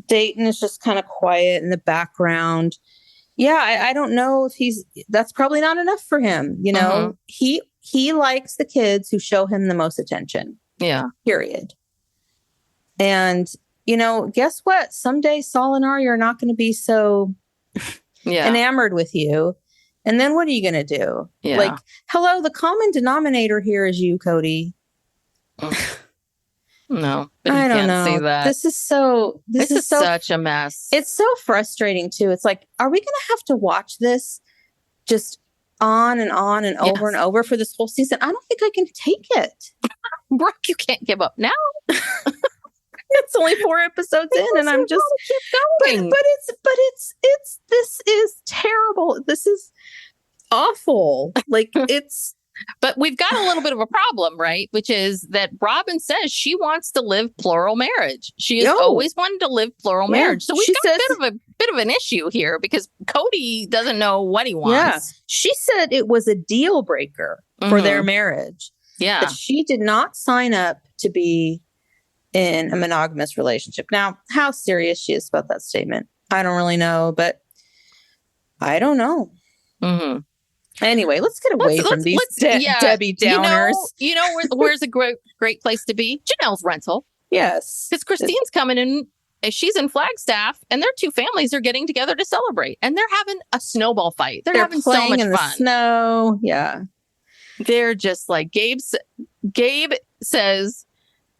Dayton is just kind of quiet in the background. Yeah, I don't know if that's probably not enough for him. He likes the kids who show him the most attention. Yeah. Period. And, guess what? Someday Saul and Arya are not going to be so enamored with you. And then what are you going to do? Yeah. Like, hello, the common denominator here is you, Kody. No, I don't know. Say that. This is such a mess. It's so frustrating too. It's like, are we going to have to watch this just on and over and over for this whole season? I don't think I can take it. Brooke, you can't give up now. It's only 4 episodes in, and I'm just keep going. This is terrible. This is awful. Like it's. But we've got a little bit of a problem, right? Which is that Robin says she wants to live plural marriage. She has always wanted to live plural marriage. So we've got a bit of an issue here because Kody doesn't know what he wants. Yeah. She said it was a deal breaker for their marriage. Yeah. That she did not sign up to be in a monogamous relationship. Now, how serious she is about that statement, I don't really know, but I don't know. Anyway, let's get away from these Debbie Downers. Where's a great place to be? Janelle's rental. Yes. Because Christine's coming in. She's in Flagstaff, and their two families are getting together to celebrate. And they're having a snowball fight. They're having so much in the fun. Snow. Yeah. They're just like, Gabe says,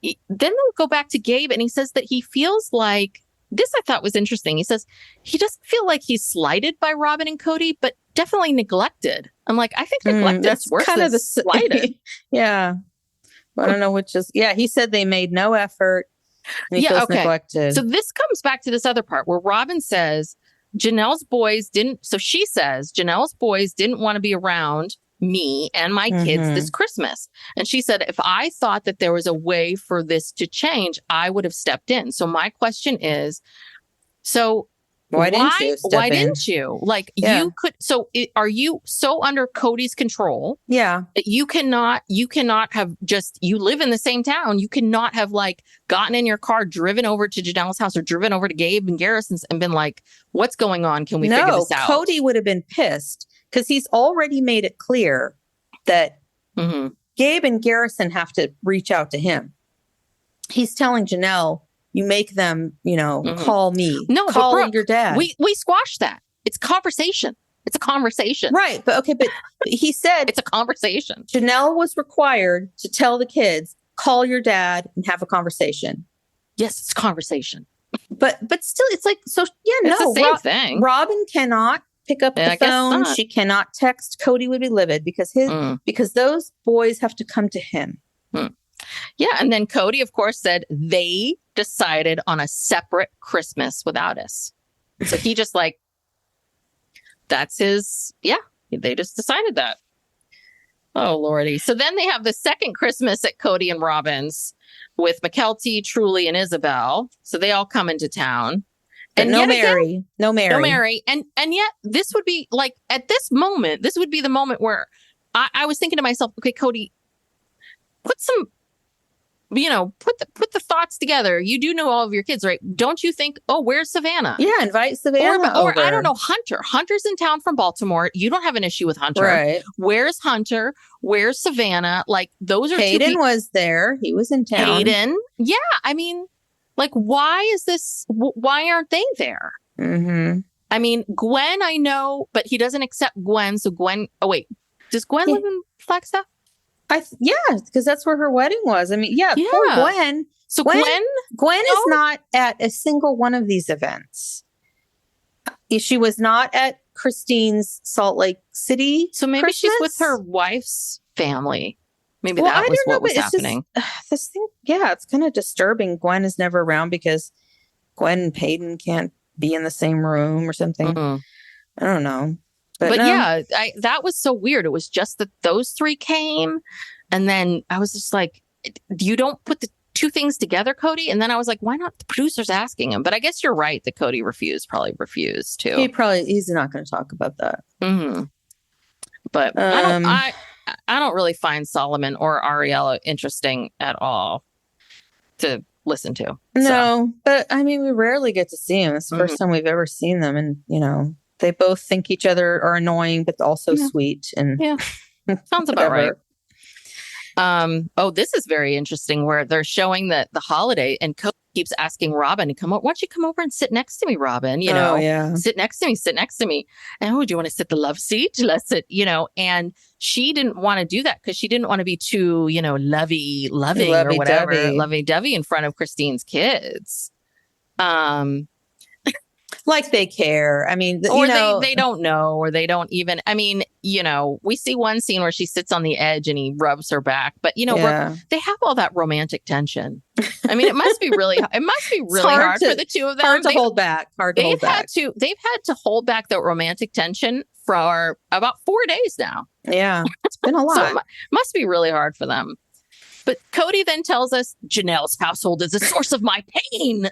then they'll go back to Gabe, and he says that he feels like, this I thought was interesting. He says he doesn't feel like he's slighted by Robin and Kody, but definitely neglected. I'm like, I think neglected is worse than slighted. Yeah. I don't know which is. Yeah, he said they made no effort. And he feels neglected. So this comes back to this other part where Robin says Janelle's boys didn't. So she says Janelle's boys didn't want to be around me and my kids this Christmas. And she said, if I thought that there was a way for this to change, I would have stepped in. So my question is, so Why didn't you step Why in? didn't you? Like you could. So are you so under Kody's control? Yeah. That you cannot have just, you live in the same town. You cannot have like gotten in your car, driven over to Janelle's house or driven over to Gabe and Garrison's and been like, what's going on? Can we figure this out? Kody would have been pissed because he's already made it clear that Gabe and Garrison have to reach out to him. He's telling Janelle, you make them, call me. No, call Brooke, your dad. We squash that. It's conversation. It's a conversation. Right. But he said it's a conversation. Janelle was required to tell the kids, call your dad and have a conversation. Yes, it's a conversation. But still, it's like, so yeah, it's the same thing. Robin cannot pick up the phone. She cannot text. Kody would be livid because because those boys have to come to him. Yeah. And then Kody, of course, said they decided on a separate Christmas without us. So he just like, that's his, they just decided that. Oh, Lordy. So then they have the second Christmas at Kody and Robin's with McKelty, Truly, and Isabel. So they all come into town. And no Mary. No Mary. And yet this would be like, at this moment, this would be the moment where I was thinking to myself, okay, Kody, put some, put the thoughts together. You do know all of your kids, right? Don't you think, oh, where's Savannah? Yeah, invite Savannah or I don't know, Hunter. Hunter's in town from Baltimore. You don't have an issue with Hunter. Right. Where's Hunter? Where's Savannah? Like, those are Hayden was there. He was in town. Hayden. Yeah. I mean, like, why aren't they there? Mm-hmm. I mean, Gwen, I know, but he doesn't accept Gwen. So Gwen, does Gwen live in Flagstaff? Because that's where her wedding was. I mean, poor Gwen. So Gwen is not at a single one of these events. She was not at Christine's Salt Lake City. So maybe Christmas? she's with her wife's family. Maybe that was what was happening. This thing, it's kind of disturbing. Gwen is never around because Gwen and Hayden can't be in the same room or something. Mm-hmm. I don't know. But that was so weird. It was just that those three came. And then I was just like, you don't put the two things together, Kody? And then I was like, why not the producers asking him? But I guess you're right that Kody probably refused too. He's not going to talk about that. Mm-hmm. But I don't really find Solomon or Ariella interesting at all to listen to. No, but I mean, we rarely get to see them. It's the first time we've ever seen them. And, they both think each other are annoying, but also sweet. And sounds about right. This is very interesting where they're showing the holiday and Kody keeps asking Robin to come over. Why don't you come over and sit next to me, Robin? Sit next to me. And do you want to sit the love seat? Let's sit, and she didn't want to do that because she didn't want to be too, lovey or whatever, lovey-dovey in front of Christine's kids. Like they care. I mean, they don't know, or they don't even. I mean, we see one scene where she sits on the edge and he rubs her back, but they have all that romantic tension. I mean, it must be really hard for the two of them. Hard to hold back. They've had to hold back the romantic tension for about 4 days now. Yeah, it's been a lot. So it must be really hard for them. But Kody then tells us Janelle's household is a source of my pain.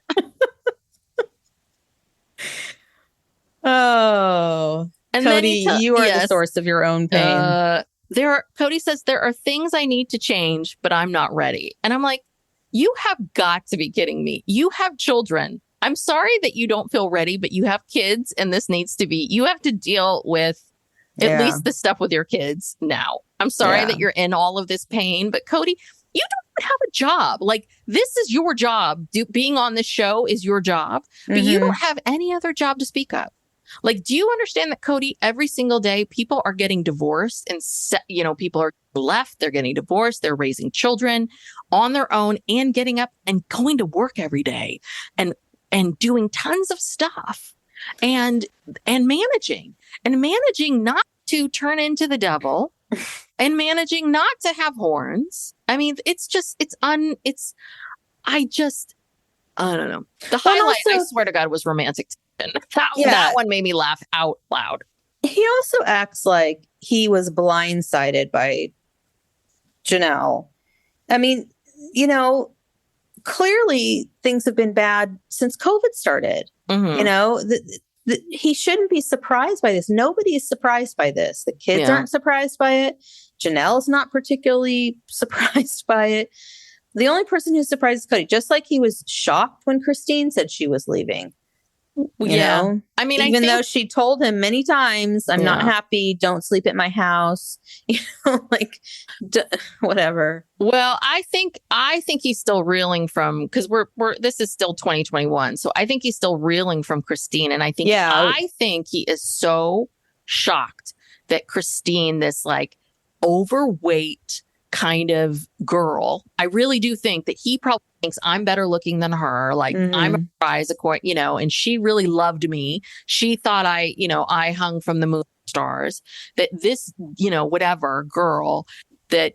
Oh, and Kody, you are the source of your own pain. Kody says there are things I need to change, but I'm not ready. And I'm like, you have got to be kidding me. You have children. I'm sorry that you don't feel ready, but you have kids, and this needs to be. You have to deal with at least the stuff with your kids now. I'm sorry that you're in all of this pain, but Kody, you don't have a job. Like, this is your job. Being on this show is your job, but you don't have any other job to speak of. Like, do you understand that, Kody, every single day people are getting divorced and, people are left, they're getting divorced, they're raising children on their own and getting up and going to work every day and doing tons of stuff and managing not to turn into the devil and managing not to have horns. I mean, I don't know. The highlight, I swear to God, was romantic tension. That one made me laugh out loud. He also acts like he was blindsided by Janelle. I mean, clearly things have been bad since COVID started. he shouldn't be surprised by this. Nobody is surprised by this. The kids aren't surprised by it. Janelle's not particularly surprised by it. The only person who's surprised is Kody, just like he was shocked when Christine said she was leaving. You know? I mean, even though she told him many times, I'm not happy, don't sleep at my house, you know, like whatever. Well, I think he's still reeling from, because this is still 2021. So I think he's still reeling from Christine. And I think he is so shocked that Christine, this like overweight kind of girl, I really do think that he probably thinks I'm better looking than her. Like I'm a prize, you know, and she really loved me. She thought I hung from the moon stars, that this, you know, whatever girl that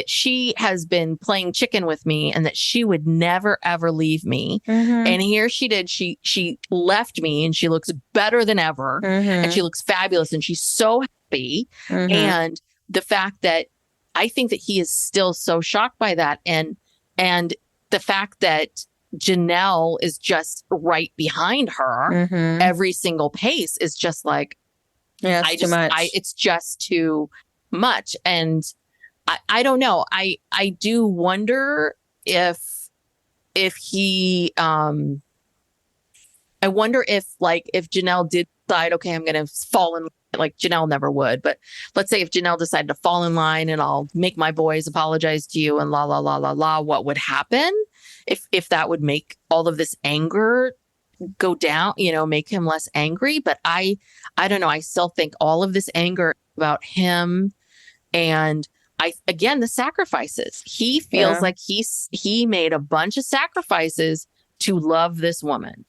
she has been playing chicken with me and that she would never, ever leave me. And here she did. She left me and she looks better than ever and she looks fabulous and she's so happy. And the fact that I think that he is still so shocked by that. And the fact that Janelle is just right behind her every single pace is just like, too much. It's just too much. And I don't know. I do wonder if he, I wonder if Janelle did decide, okay, I'm going to fall in, like Janelle never would, but let's say if Janelle decided to fall in line and I'll make my boys apologize to you and la, la, la, la, la, what would happen if that would make all of this anger go down, you know, make him less angry. But I don't know. I still think all of this anger about him and again, the sacrifices, he feels like he made a bunch of sacrifices to love this woman,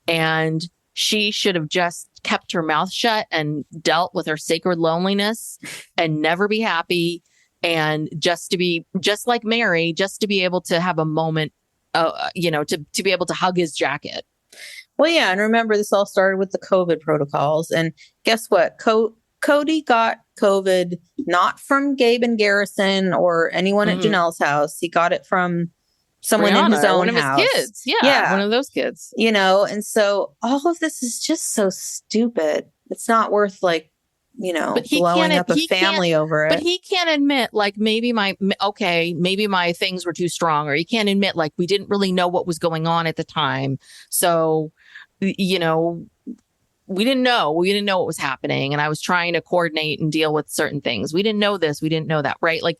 and she should have just kept her mouth shut and dealt with her sacred loneliness and never be happy. And just to be just like Mary, just to be able to have a moment, you know, to be able to hug his jacket. Well, yeah. And remember, this all started with the COVID protocols. And guess what? Kody got COVID not from Gabe and Garrison or anyone at Janelle's house. He got it from someone in his own one of house. His kids. Yeah, one of those kids. You know, and so all of this is just so stupid. It's not worth like, you know, blowing up a family over it. But he can't admit like maybe my things were too strong, or he can't admit like we didn't really know what was going on at the time. So, you know, we didn't know what was happening, and I was trying to coordinate and deal with certain things. We didn't know this, we didn't know that, right? Like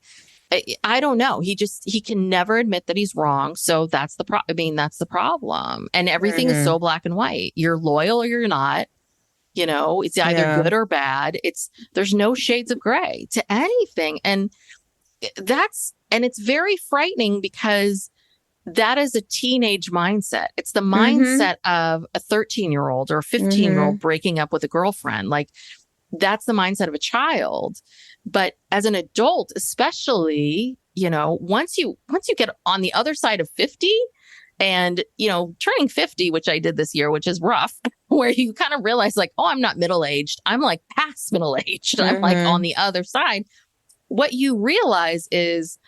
I don't know. He can never admit that he's wrong. So that's the that's the problem. And everything is so black and white. You're loyal or you're not. You know, it's either good or bad. There's no shades of gray to anything. And it's very frightening because that is a teenage mindset. It's the mindset of a 13-year-old or a 15-year-old breaking up with a girlfriend. Like, that's the mindset of a child. But as an adult, especially, you know, once you get on the other side of 50 and, you know, turning 50, which I did this year, which is rough, where you kind of realize like, oh, I'm not middle-aged. I'm like past middle-aged. I'm like on the other side. What you realize is,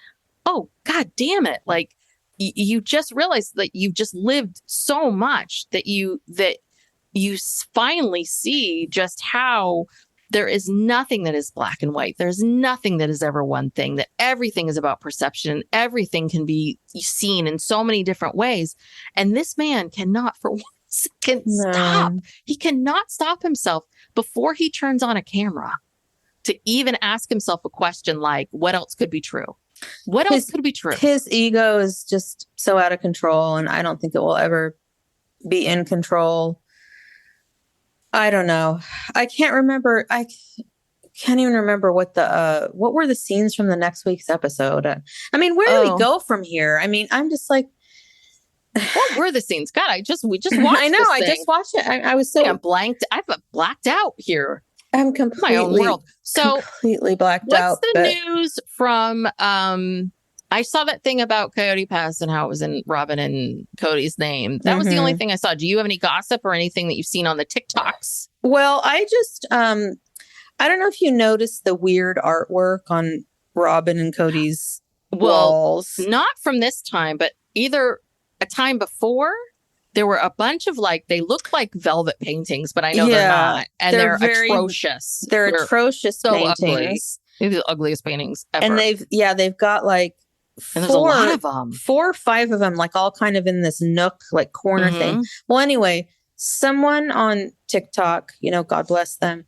oh, God damn it. Like you just realize that you've just lived so much that you finally see just how there is nothing that is black and white. There's nothing that is ever one thing, that everything is about perception. Everything can be seen in so many different ways. And this man cannot for 1 second stop. He cannot stop himself before he turns on a camera to even ask himself a question like, what else could be true? What else could be true? His ego is just so out of control, and I don't think it will ever be in control. I don't know. I can't remember. I can't even remember what were the scenes from the next week's episode. I mean, where do we go from here? I mean, I'm just like, what were the scenes? God, we just watched. I know. I just watched it. I was so I've blacked out here. I'm completely my own world. So completely blacked out. What's the news from? I saw that thing about Coyote Pass and how it was in Robin and Cody's name. That was the only thing I saw. Do you have any gossip or anything that you've seen on the TikToks? Well, I just, I don't know if you noticed the weird artwork on Robin and Cody's walls. Not from this time, but either a time before there were a bunch of they look like velvet paintings, but I know they're not. And they're atrocious. They're atrocious so paintings. Ugly. They're the ugliest paintings ever. And they've got and there's a lot of them. 4 or 5 of them, all kind of in this nook, corner thing. Well, anyway, someone on TikTok, God bless them,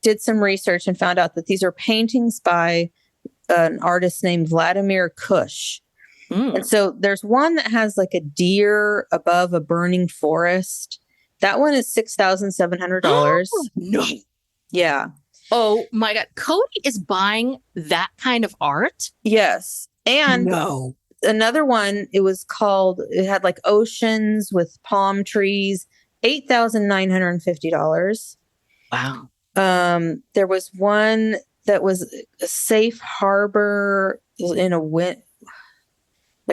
did some research and found out that these are paintings by an artist named Vladimir Kush. And so there's one that has a deer above a burning forest. That one is $6,700. No. Yeah. Oh my God. Kody is buying that kind of art? Yes. And another one, it had oceans with palm trees, $8,950. Wow. There was one that was a safe harbor in a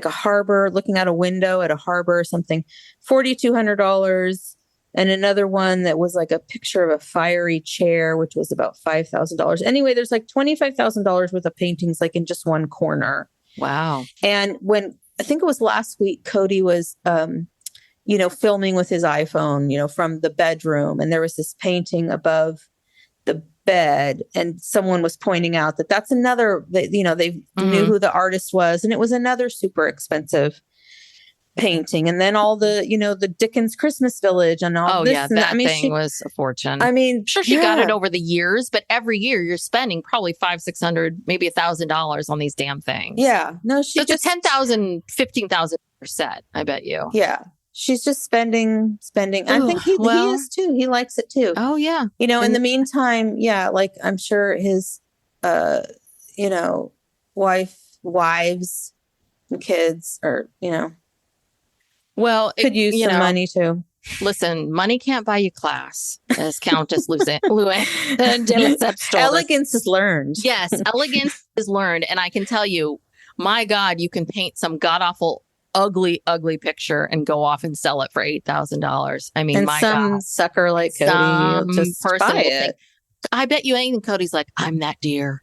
a harbor, looking out a window at a harbor or something, $4,200. And another one that was a picture of a fiery chair, which was about $5,000. Anyway, there's $25,000 worth of paintings in just one corner. Wow. And when I think it was last week, Kody was, filming with his iPhone, from the bedroom. And there was this painting above the bed. And someone was pointing out that that's another, they knew who the artist was. And it was another super expensive painting. And then all the, the Dickens Christmas Village and all this. Yeah, that thing was a fortune. I'm sure she got it over the years, but every year you're spending probably $500-$600, maybe $1,000 on these damn things. Yeah. No, it's a $10,000, $15,000 set, I bet you. Yeah. She's just spending. I think he is too. He likes it too. Oh yeah. In the meantime, yeah, I'm sure his, wives and kids are, well, could use some money too. Listen, money can't buy you class, as Countess Luann de Lesseps told us. Elegance is learned. Yes, elegance is learned. And I can tell you, my God, you can paint some god-awful, ugly picture and go off and sell it for $8,000. I mean, and my some God. sucker like Kody just buy it. I bet you ain't. Cody's like, I'm that deer.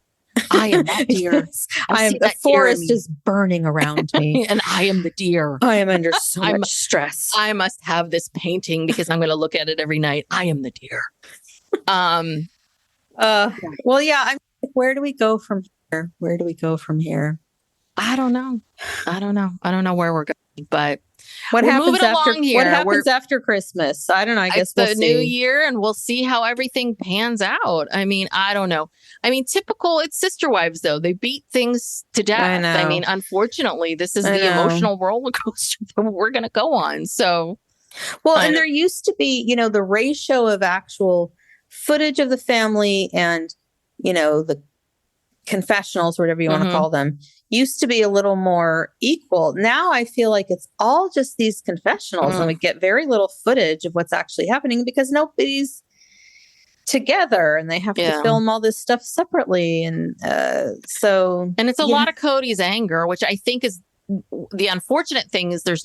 I am that deer. The forest is burning around me. And I am the deer. I am under so much stress. I must have this painting because I'm going to look at it every night. I am the deer. Well, yeah. Where do we go from here? I don't know. I don't know where we're going, but what happens after Christmas? I don't know. I guess we'll see. New year, and we'll see how everything pans out. I mean, I don't know. I mean, typical. It's sister wives, though. They beat things to death. I mean, unfortunately, this is the emotional roller coaster that we're going to go on. So, well, and there used to be, the ratio of actual footage of the family and, the confessionals, whatever you want to call them, used to be a little more equal. Now I feel like it's all just these confessionals and we get very little footage of what's actually happening because nobody's together and they have to film all this stuff separately. And and it's a lot of Kody's anger, which I think is the unfortunate thing is there's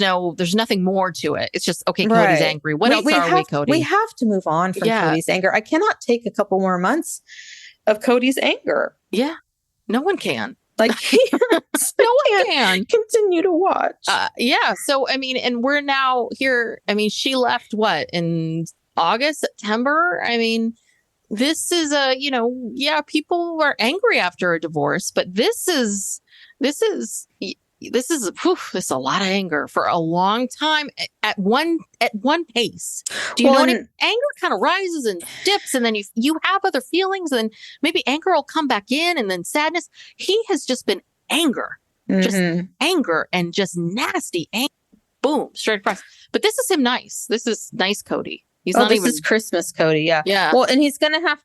nothing more to it. It's just, okay, Kody's angry. What else are we, Kody? We have to move on from Kody's anger. I cannot take a couple more months of Kody's anger. Yeah. No one can. No one can continue to watch. Yeah. So, I mean, and we're now here. I mean, she left in August, September. I mean, this is people are angry after a divorce, but this is a lot of anger for a long time at one pace. Do you know what anger kind of rises and dips, and then you have other feelings, and maybe anger will come back in, and then sadness. He has just been anger, just anger, and just nasty anger. Boom, straight across. But this is him nice. This is nice Kody. This is Christmas Kody. Yeah. Yeah. Well, and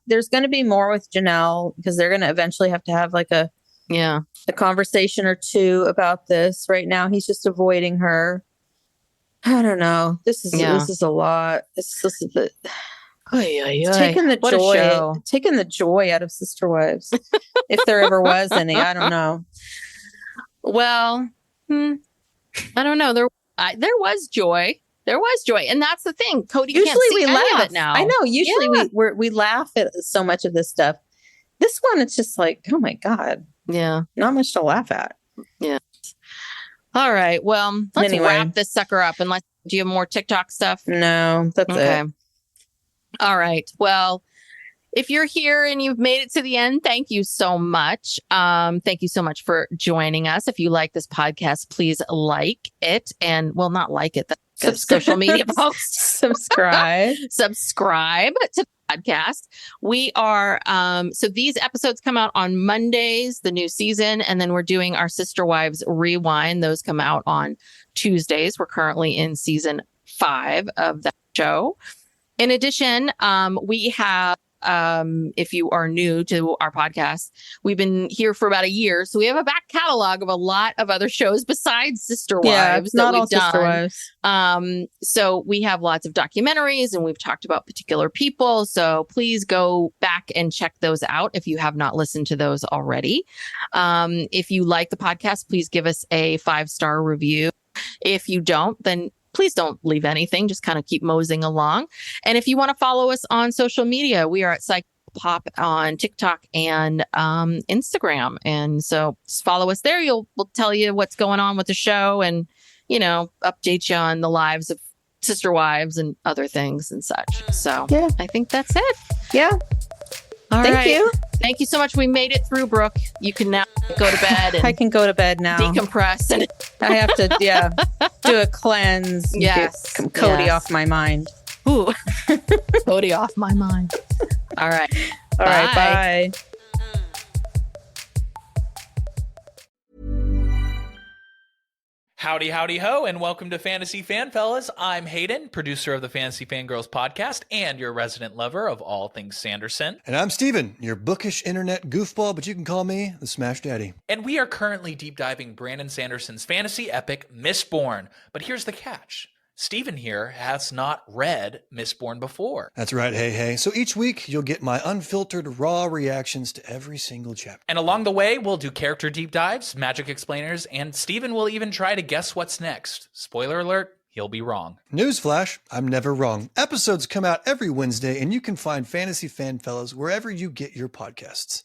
there's going to be more with Janelle because they're going to eventually have to have a conversation or two about this. Right now, he's just avoiding her. I don't know. This is a lot. This is taking the joy out of sister wives, if there ever was any. I don't know. Well, I don't know. There was joy. There was joy, and that's the thing. Kody usually can't see we any laugh of it now. I know. Usually we laugh at so much of this stuff. This one, it's just like, oh my God. Yeah. Not much to laugh at. Yeah. All right. Well, let's wrap this sucker up. Unless, do you have more TikTok stuff? No, that's it. All right. Well, if you're here and you've made it to the end, thank you so much. Thank you so much for joining us. If you like this podcast, please like it. And, well, not like it. That's social media posts. Subscribe to the podcast. We are, so these episodes come out on Mondays, the new season, and then we're doing our Sister Wives Rewind. Those come out on Tuesdays. We're currently in season 5 of that show. In addition, we have, if you are new to our podcast, we've been here for about a year. So we have a back catalog of a lot of other shows besides Sister Wives. It's not all Sister Wives. So we have lots of documentaries and we've talked about particular people. So please go back and check those out if you have not listened to those already. If you like the podcast, please give us a 5-star review. If you don't, then please don't leave anything. Just kind of keep moseying along. And if you want to follow us on social media, we are at Psychopop on TikTok and Instagram. And so just follow us there. We'll tell you what's going on with the show and, you know, update you on the lives of sister wives and other things and such. So yeah, I think that's it. Yeah. Thank you. Thank you so much. We made it through, Brooke. You can now go to bed. And I can go to bed now. Decompress. And I have to, do a cleanse. And get Kody off my mind. Ooh, Kody off my mind. All right. All right. Bye. Howdy, howdy, ho, and welcome to Fantasy Fan Fellas. I'm Hayden, producer of the Fantasy Fangirls podcast and your resident lover of all things Sanderson. And I'm Steven, your bookish internet goofball, but you can call me the Smash Daddy. And we are currently deep diving Brandon Sanderson's fantasy epic, Mistborn. But here's the catch. Steven here has not read Mistborn before. That's right, hey. So each week, you'll get my unfiltered, raw reactions to every single chapter. And along the way, we'll do character deep dives, magic explainers, and Steven will even try to guess what's next. Spoiler alert, he'll be wrong. Newsflash, I'm never wrong. Episodes come out every Wednesday, and you can find Fantasy Fan Fellows wherever you get your podcasts.